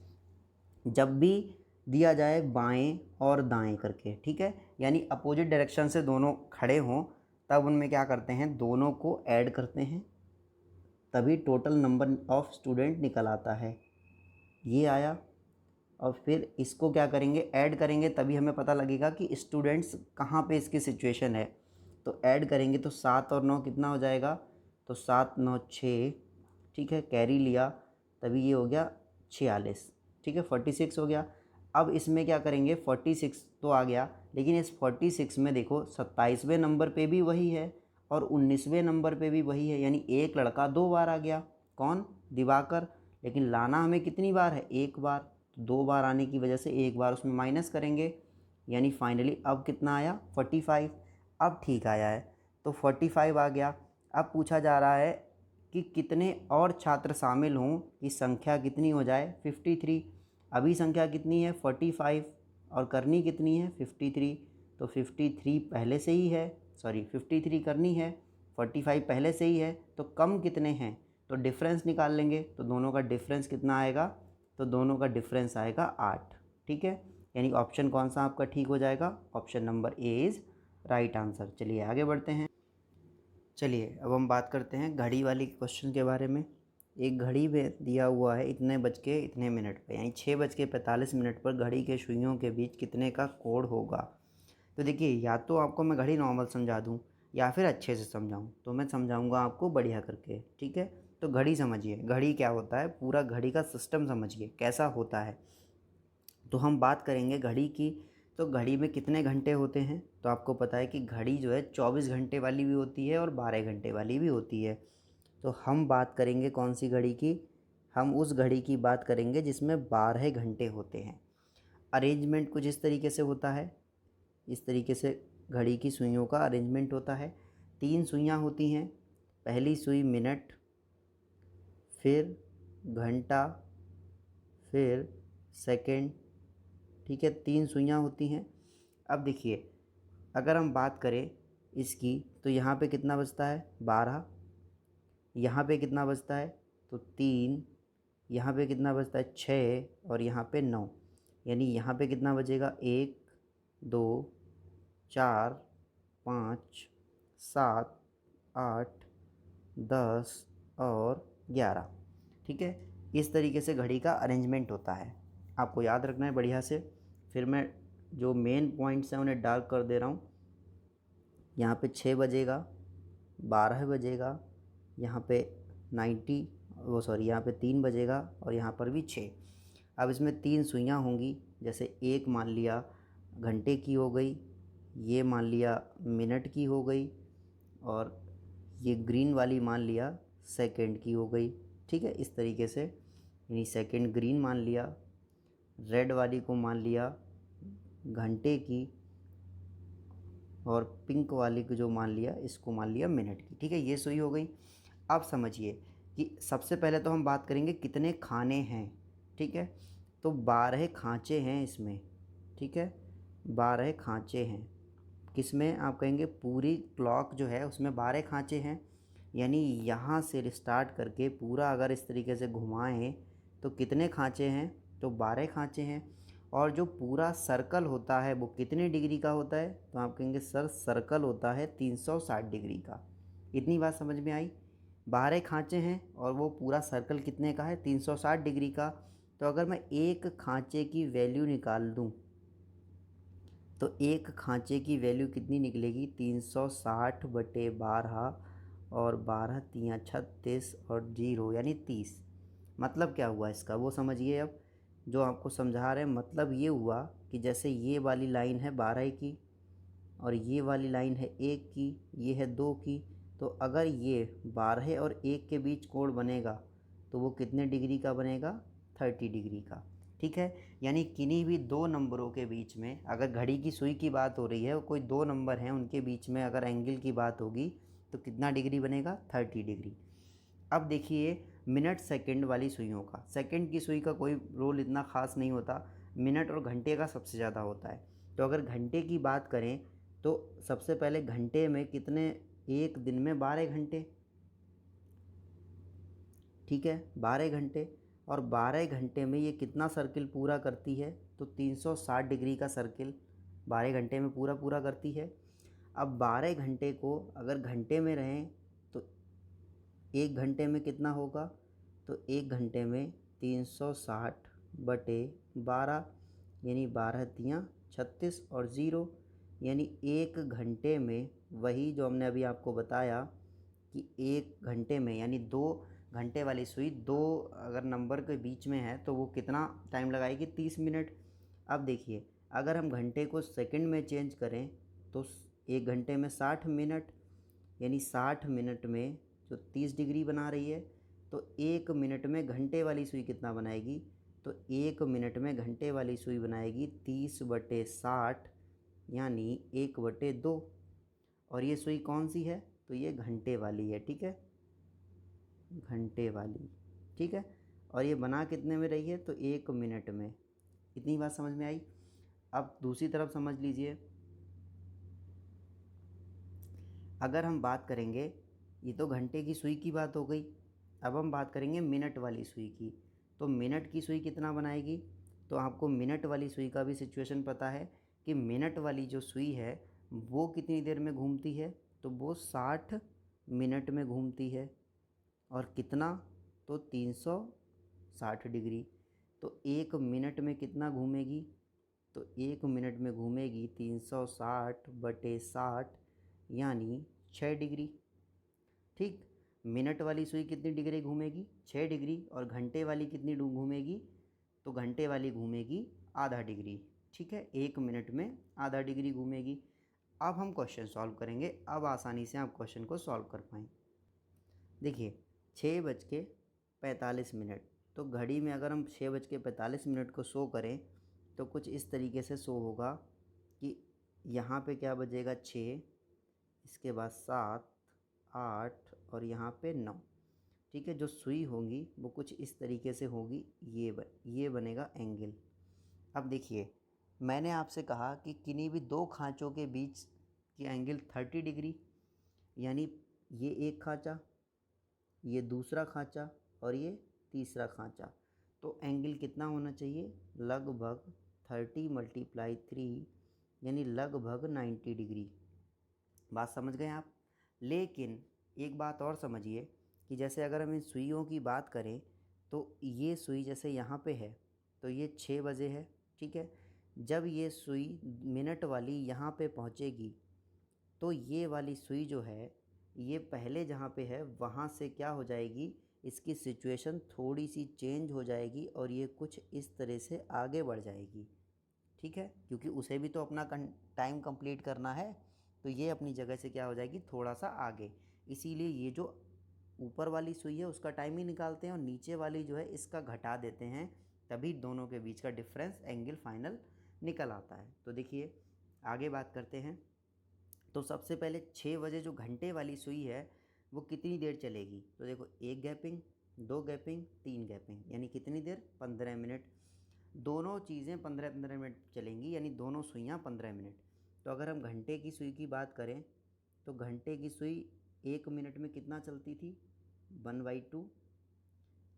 जब भी दिया जाए बाएं और दाएं करके, ठीक है, यानी अपोजिट डायरेक्शन से दोनों खड़े हों, तब उनमें क्या करते हैं, दोनों को ऐड करते हैं, तभी टोटल नंबर ऑफ स्टूडेंट निकल आता है। ये आया, और फिर इसको क्या करेंगे, ऐड करेंगे, तभी हमें पता लगेगा कि स्टूडेंट्स कहाँ पे इसकी सिचुएशन है। तो ऐड करेंगे तो 7 और 9 कितना हो जाएगा, तो 7 9 6, ठीक है, कैरी लिया, तभी ये हो गया 46, ठीक है, 46 हो गया। अब इसमें क्या करेंगे, 46 तो आ गया, लेकिन इस 46 में देखो 27वें नंबर पे भी वही है और 19वें नंबर पे भी वही है, यानी एक लड़का 2 बार आ गया, कौन, दिवाकर। लेकिन लाना हमें कितनी बार है, एक बार। तो 2 बार आने की वजह से एक बार उसमें माइनस करेंगे, यानी फाइनली अब कितना आया, 45। अब ठीक आया है, तो 45 आ गया। अब पूछा जा रहा है कि कितने और छात्र शामिल हों कि संख्या कितनी हो जाए, 53। अभी संख्या कितनी है, 45, और करनी कितनी है, 53। तो 53 पहले से ही है, सॉरी 53 करनी है, 45 पहले से ही है, तो कम कितने हैं, तो डिफरेंस निकाल लेंगे। तो दोनों का डिफरेंस कितना आएगा, तो दोनों का डिफरेंस आएगा 8, ठीक है। यानी ऑप्शन कौन सा आपका ठीक हो जाएगा, option number A is right answer. चलिए आगे बढ़ते हैं। चलिए अब हम बात करते हैं घड़ी वाली क्वेश्चन के बारे में। एक घड़ी में दिया हुआ है इतने बज के इतने मिनट पे, यानी 6:45 पर घड़ी के सुइयों के बीच कितने का कोण होगा। तो देखिए, या तो आपको मैं घड़ी नॉर्मल समझा दूं या फिर अच्छे से समझाऊं, तो मैं समझाऊंगा आपको बढ़िया करके, ठीक है। तो घड़ी समझिए, घड़ी क्या होता है, पूरा घड़ी का सिस्टम समझिए कैसा होता है। तो हम बात करेंगे घड़ी की। तो घड़ी में कितने घंटे होते हैं, तो आपको पता है कि घड़ी जो है 24 घंटे वाली भी होती है और 12 घंटे वाली भी होती है। तो हम बात करेंगे कौन सी घड़ी की, हम उस घड़ी की बात करेंगे जिसमें 12 घंटे होते हैं। अरेंजमेंट कुछ इस तरीके से होता है, इस तरीके से घड़ी की सुइयों का अरेंजमेंट होता है। 3 सुइयाँ होती हैं, पहली सुई मिनट, फिर घंटा, फिर सेकंड, ठीक है, 3 सुइयाँ होती हैं। अब देखिए, अगर हम बात करें इसकी तो यहाँ पे कितना बचता है 12, यहाँ पे कितना बचता है तो 3, यहाँ पे कितना बचता है 6 और यहाँ पे 9, यानी यहाँ पे कितना बचेगा 1 2 4 5 7 8 10 और 11, ठीक है। इस तरीके से घड़ी का अरेंजमेंट होता है, आपको याद रखना है बढ़िया से। फिर मैं जो मेन पॉइंट्स हैं उन्हें डार्क कर दे रहा हूँ। यहाँ पे 6 बजेगा, 12 बजेगा, यहाँ पे 90 यहाँ पे 3 बजेगा और यहाँ पर भी 6। अब इसमें 3 सुइयाँ होंगी, जैसे एक मान लिया घंटे की हो गई, ये मान लिया मिनट की हो गई, और ये ग्रीन वाली मान लिया सेकंड की हो गई, ठीक है। इस तरीके से, यानी सेकंड ग्रीन मान लिया, रेड वाली को मान लिया घंटे की, और पिंक वाली को जो मान लिया इसको मान लिया मिनट की, ठीक है। ये सुई हो गई। अब समझिए कि सबसे पहले तो हम बात करेंगे कितने खाने हैं, ठीक है। तो 12 खाँचे हैं इसमें, ठीक है, 12 खाँचे हैं। किसमें आप कहेंगे पूरी क्लॉक जो है उसमें 12 खाँचे हैं, यानी यहाँ से स्टार्ट करके पूरा अगर इस तरीके से घुमाएं तो कितने खाँचे हैं तो 12 खाँचे हैं। और जो पूरा सर्कल होता है वो कितने डिग्री का होता है, तो आप कहेंगे सर सर्कल होता है 360 डिग्री का। इतनी बात समझ में आई। 12 खाँचे हैं और वो पूरा सर्कल कितने का है 360 डिग्री का। तो अगर मैं एक खाँचे की वैल्यू निकाल दूँ तो एक खाँचे की वैल्यू कितनी निकलेगी 360/12, और 12 तियाँ 36 और 0 यानी 30। मतलब क्या हुआ इसका वो समझिए। अब जो आपको समझा रहे हैं मतलब ये हुआ कि जैसे ये वाली लाइन है 12 की और ये वाली लाइन है 1 की, ये है 2 की, तो अगर ये 12 और 1 के बीच कोण बनेगा तो वो कितने डिग्री का बनेगा 30 डिग्री का, ठीक है। यानी किन्हीं भी दो नंबरों के बीच में, अगर घड़ी की सुई की बात हो रही है और कोई दो नंबर हैं उनके बीच में अगर एंगल की बात होगी तो कितना डिग्री बनेगा 30 डिग्री। अब देखिए मिनट सेकंड वाली सुइयों का, सेकंड की सुई का कोई रोल इतना ख़ास नहीं होता, मिनट और घंटे का सबसे ज़्यादा होता है। तो अगर घंटे की बात करें तो सबसे पहले घंटे में कितने, एक दिन में 12 घंटे, ठीक है, 12 घंटे। और 12 घंटे में ये कितना सर्किल पूरा करती है तो 360 डिग्री का सर्किल 12 घंटे में पूरा पूरा करती है। अब 12 घंटे को अगर घंटे में रहें तो एक घंटे में कितना होगा, तो एक घंटे में 360/12, यानी 12 तियाँ 36 और 0, यानी एक घंटे में वही जो हमने अभी आपको बताया कि एक घंटे में, यानी 2 घंटे वाली सुई दो अगर नंबर के बीच में है तो वो कितना टाइम लगाएगी 30 मिनट। अब देखिए अगर हम घंटे को सेकंड में चेंज करें तो एक घंटे में 60 मिनट, यानी 60 मिनट में जो 30 डिग्री बना रही है, तो एक मिनट में घंटे वाली सुई कितना बनाएगी, तो एक मिनट में घंटे वाली सुई बनाएगी 30/60, यानी 1/2। और ये सुई कौन सी है, तो ये घंटे वाली है, ठीक है, घंटे वाली, ठीक है। और ये बना कितने में रही है, तो एक मिनट में। इतनी बात समझ में आई। अब दूसरी तरफ समझ लीजिए, अगर हम बात करेंगे, ये तो घंटे की सुई की बात हो गई, अब हम बात करेंगे मिनट वाली सुई की। तो मिनट की सुई कितना बनाएगी, तो आपको मिनट वाली सुई का भी सिचुएशन पता है कि मिनट वाली जो सुई है वो कितनी देर में घूमती है, तो वो 60 मिनट में घूमती है। और कितना, तो 360 डिग्री। तो एक मिनट में कितना घूमेगी, तो एक मिनट में घूमेगी 360/60, यानी 6 डिग्री, ठीक। मिनट वाली सुई कितनी डिग्री घूमेगी 6 डिग्री, और घंटे वाली कितनी घूमेगी, तो घंटे वाली घूमेगी आधा डिग्री, ठीक है, एक मिनट में आधा डिग्री घूमेगी। अब हम क्वेश्चन सॉल्व करेंगे, अब आसानी से आप क्वेश्चन को सॉल्व कर पाएँ। देखिए 6:45, तो घड़ी में अगर हम 6:45 को शो करें तो कुछ इस तरीके से शो होगा कि यहाँ पे क्या बचेगा 6, इसके बाद 7, 8 और यहाँ पे 9। ठीक है, जो सुई होगी वो कुछ इस तरीके से होगी, ये बनेगा एंगल। अब देखिए, मैंने आपसे कहा कि किन्हीं भी दो खांचों के बीच की एंगल 30 डिग्री, यानी ये एक खांचा, ये दूसरा खांचा और ये तीसरा खांचा, तो एंगल कितना होना चाहिए? लगभग 30 × 3 यानी लगभग 90 डिग्री। बात समझ गए आप? लेकिन एक बात और समझिए कि जैसे अगर हम इन सुइयों की बात करें तो ये सुई जैसे यहाँ पे है तो ये 6 बजे है, ठीक है। जब ये सुई मिनट वाली यहाँ पे पहुँचेगी तो ये वाली सुई जो है ये पहले जहाँ पे है वहाँ से क्या हो जाएगी, इसकी सिचुएशन थोड़ी सी चेंज हो जाएगी और ये कुछ इस तरह से आगे बढ़ जाएगी, ठीक है, क्योंकि उसे भी तो अपना टाइम कंप्लीट करना है। तो ये अपनी जगह से क्या हो जाएगी, थोड़ा सा आगे। इसीलिए ये जो ऊपर वाली सुई है उसका टाइम ही निकालते हैं और नीचे वाली जो है इसका घटा देते हैं, तभी दोनों के बीच का डिफरेंस एंगल फाइनल निकल आता है। तो देखिए आगे बात करते हैं। तो सबसे पहले 6 बजे जो घंटे वाली सुई है वो कितनी देर चलेगी? तो देखो, 1 गैपिंग, 2 गैपिंग, 3 गैपिंग, यानी कितनी देर? 15 मिनट। दोनों चीज़ें 15-15 मिनट चलेंगी, यानी दोनों सुइयाँ 15 मिनट। तो अगर हम घंटे की सुई की बात करें तो घंटे की सुई 1 मिनट में कितना चलती थी? 1/2।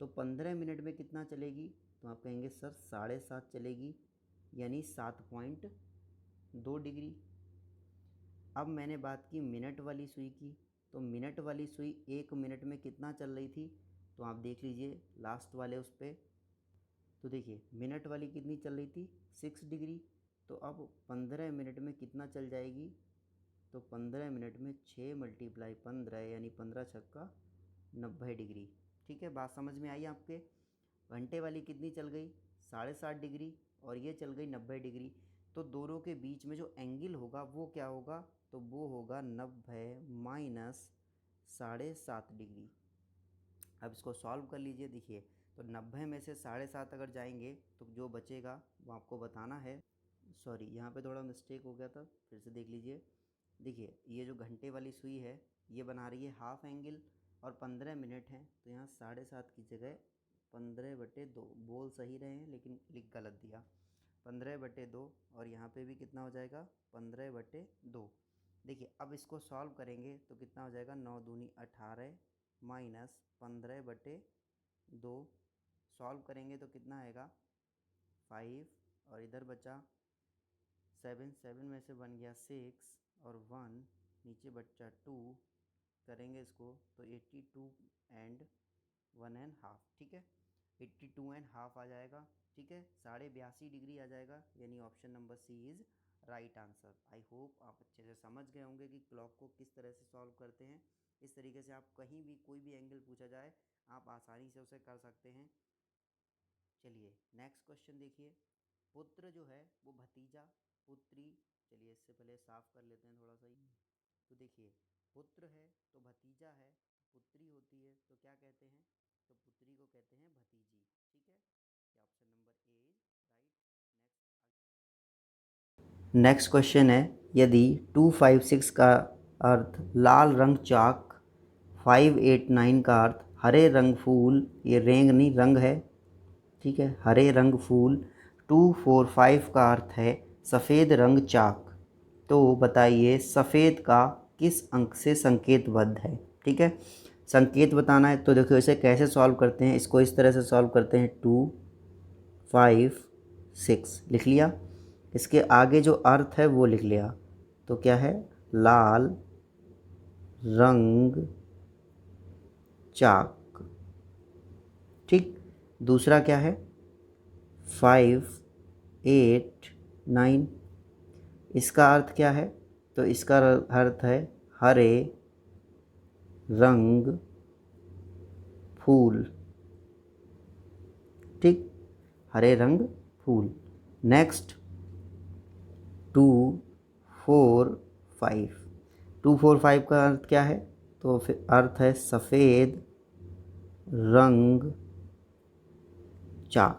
तो 15 मिनट में कितना चलेगी? तो आप कहेंगे सर 7.5 चलेगी, यानी 7.2 डिग्री। अब मैंने बात की मिनट वाली सुई की, तो मिनट वाली सुई 1 मिनट में कितना चल रही थी? तो आप देख लीजिए लास्ट वाले उस पर, तो देखिए मिनट वाली कितनी चल रही थी? 6 डिग्री। तो अब 15 मिनट में कितना चल जाएगी? तो 15 मिनट में 6 × 15 यानी 15 छक्का 90 डिग्री। ठीक है, बात समझ में आई आपके? घंटे वाली कितनी चल गई? 7.5 डिग्री और ये चल गई 90 डिग्री। तो दोनों के बीच में जो एंगल होगा वो क्या होगा? तो वो होगा 90 माइनस 7.5 डिग्री। अब इसको सॉल्व कर लीजिए। देखिए, तो 90 में से 7.5 अगर जाएंगे तो जो बचेगा वो आपको बताना है। सॉरी, यहाँ पे थोड़ा मिस्टेक हो गया था, फिर से देख लीजिए। देखिए, ये जो घंटे वाली सुई है ये बना रही है हाफ एंगल और 15 मिनट है, तो यहाँ 7.5 की जगह 15/2, बोल सही रहे हैं लेकिन लिख गलत दिया, 15/2। और यहाँ पे भी कितना हो जाएगा? 15/2। देखिए, अब इसको सॉल्व करेंगे तो कितना हो जाएगा? 9 दूनी 18 माइनस 15/2। सॉल्व करेंगे तो कितना आएगा? 5। और इधर बचा 7, 7 में से बन गया 6 और 1 नीचे बचा 2। करेंगे इसको तो 82 एंड 1.5, ठीक है, 82.5 आ जाएगा, ठीक है, 82.5 डिग्री आ जाएगा, यानी option number C is right answer. I hope आप अच्छे से समझ गए होंगे कि क्लॉक को किस तरह से सॉल्व करते हैं। इस तरीके से आप कहीं भी कोई भी एंगल पूछा जाए आप आसानी से उसे कर सकते हैं। चलिए नेक्स्ट क्वेश्चन देखिए। पुत्र जो है वो भतीजा, पुत्री, चलिए इससे पहले साफ कर लेते हैं थोड़ा सा ही। तो देखिए, पुत्र है तो भतीजा है, पुत्री होती है तो क्या कहते हैं? तो पुत्री को कहते हैं भतीजी, ठीक है, ये option number A is right. Next question है, यदि 256 का अर्थ लाल रंग चाक, 589 का अर्थ हरे रंग फूल, ये रेंग नहीं रंग है, ठीक है, हरे रंग फूल, 245 का अर्थ है सफ़ेद रंग चाक, तो बताइए सफ़ेद का किस अंक से संकेतबद्ध है? ठीक है, संकेत बताना है। तो देखो इसे कैसे सॉल्व करते हैं, इसको इस तरह से सॉल्व करते हैं, 2, 5, 6 लिख लिया, इसके आगे जो अर्थ है वो लिख लिया, तो क्या है? लाल रंग चाक, ठीक। दूसरा क्या है? 5, 8, 9, इसका अर्थ क्या है? तो इसका अर्थ है हरे रंग फूल, ठीक, हरे रंग फूल। नेक्स्ट 2, 4, 5, 245 का अर्थ क्या है? तो फिर अर्थ है सफ़ेद रंग चाक।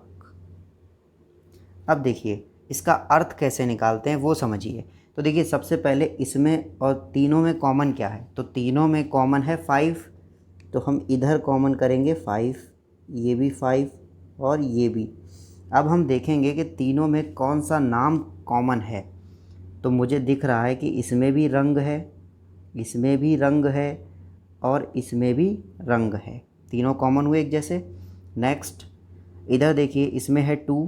अब देखिए इसका अर्थ कैसे निकालते हैं वो समझिए। तो देखिए सबसे पहले इसमें और तीनों में कॉमन क्या है, तो तीनों में कॉमन है 5, तो हम इधर कॉमन करेंगे 5, ये भी 5 और ये भी। अब हम देखेंगे कि तीनों में कौन सा नाम कॉमन है। तो मुझे दिख रहा है कि इसमें भी रंग है, इसमें भी रंग है और इसमें भी रंग है, तीनों कॉमन हुए एक जैसे। नेक्स्ट इधर देखिए इसमें है 2,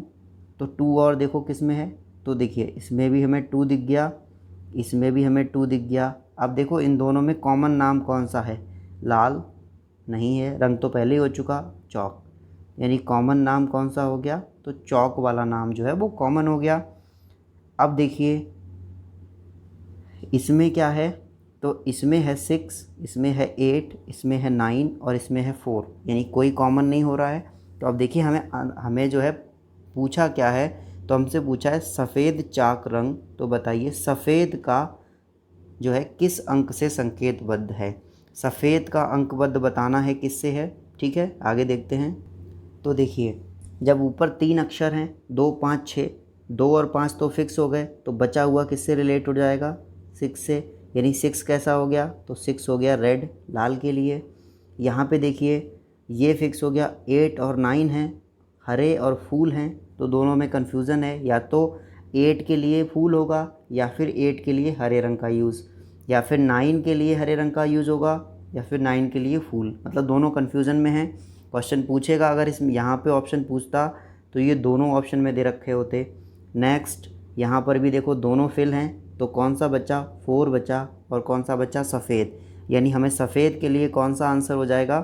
तो 2 और देखो किस में है, तो देखिए इसमें भी हमें 2 दिख गया, इसमें भी हमें 2 दिख गया। अब देखो इन दोनों में कॉमन नाम कौन सा है, लाल नहीं है, रंग तो पहले ही हो चुका, चौक, यानी कॉमन नाम कौन सा हो गया, तो चौक वाला नाम जो है वो कॉमन हो गया। अब देखिए इसमें क्या है, तो इसमें है 6, इसमें है 8, इसमें है 9 और इसमें है 4, यानी कोई कॉमन नहीं हो रहा है। तो अब देखिए हमें जो है पूछा क्या है, तो हमसे पूछा है सफ़ेद चाक रंग, तो बताइए सफ़ेद का जो है किस अंक से संकेतबद्ध है। सफ़ेद का अंकबद्ध बताना है किससे है, ठीक है आगे देखते हैं। तो देखिए जब ऊपर 3 अक्षर हैं 2 5 6, 2 और 5 तो फिक्स हो गए, तो बचा हुआ किससे रिलेट हो जाएगा, 6 से, यानी 6 कैसा हो गया, तो 6 हो गया रेड लाल के लिए। यहाँ पे देखिए ये फिक्स हो गया, 8 और 9 हैं, हरे और फूल हैं, तो दोनों में कन्फ्यूज़न है, या तो 8 के लिए फूल होगा या फिर 8 के लिए हरे रंग का यूज़, या फिर 9 के लिए हरे रंग का यूज़ होगा या फिर 9 के लिए फूल, मतलब दोनों कन्फ्यूज़न में हैं। क्वेश्चन पूछेगा अगर इसमें यहाँ पे ऑप्शन पूछता तो ये दोनों ऑप्शन में दे रखे होते। नेक्स्ट यहाँ पर भी देखो दोनों फिल हैं, तो कौन सा बचा, 4 बचा और कौन सा बचा, सफ़ेद, यानी हमें सफ़ेद के लिए कौन सा आंसर हो जाएगा,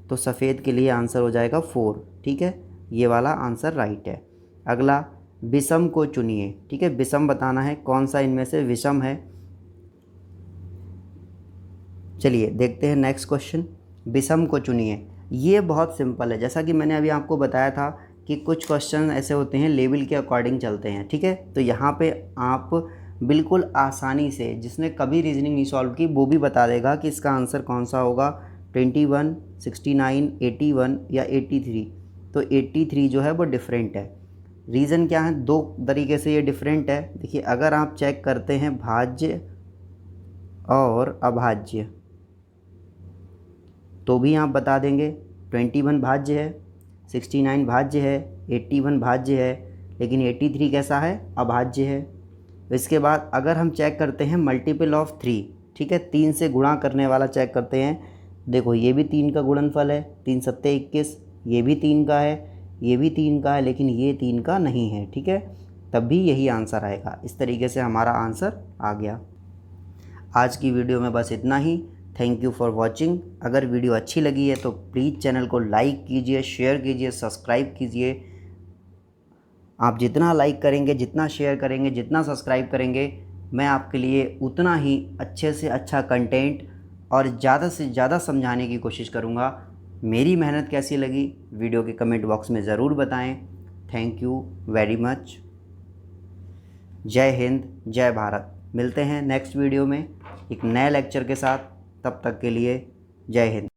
तो सफ़ेद के लिए आंसर हो जाएगा 4, ठीक है ये वाला आंसर राइट है। अगला विषम को चुनिए, ठीक है विषम बताना है कौन सा इनमें से विषम है। चलिए देखते हैं नेक्स्ट क्वेश्चन, विषम को चुनिए। ये बहुत सिंपल है, जैसा कि मैंने अभी आपको बताया था कि कुछ क्वेश्चन ऐसे होते हैं लेवल के अकॉर्डिंग चलते हैं, ठीक है। तो यहाँ पे आप बिल्कुल आसानी से, जिसने कभी रीजनिंग नहीं सॉल्व की वो भी बता देगा कि इसका आंसर कौन सा होगा, 21, 69, 81 या 83। तो 83 जो है वो डिफरेंट है। रीज़न क्या है, दो तरीके से ये डिफरेंट है। देखिए अगर आप चेक करते हैं भाज्य और अभाज्य, तो भी आप बता देंगे 21 भाज्य है, 69 भाज्य है, 81 भाज्य है, लेकिन 83 कैसा है, अभाज्य है। इसके बाद अगर हम चेक करते हैं मल्टीपल ऑफ 3, ठीक है 3 से गुणा करने वाला चेक करते हैं, देखो ये भी 3 का गुणनफल है, 3 सत्ते 21, ये भी 3 का है, ये भी 3 का है, लेकिन ये 3 का नहीं है, ठीक है तब भी यही आंसर आएगा। इस तरीके से हमारा आंसर आ गया। आज की वीडियो में बस इतना ही। Thank you for watching. अगर वीडियो अच्छी लगी है तो प्लीज़ चैनल को लाइक कीजिए, शेयर कीजिए, सब्सक्राइब कीजिए। आप जितना लाइक करेंगे, जितना शेयर करेंगे, जितना सब्सक्राइब करेंगे, मैं आपके लिए उतना ही अच्छे से अच्छा कंटेंट और ज़्यादा से ज़्यादा समझाने की कोशिश करूँगा। मेरी मेहनत कैसी लगी वीडियो के कमेंट बॉक्स में ज़रूर बताएं। Thank you very much. जय हिंद, जय भारत। मिलते हैं नेक्स्ट वीडियो में एक नए लेक्चर के साथ, तब तक के लिए जय हिंद।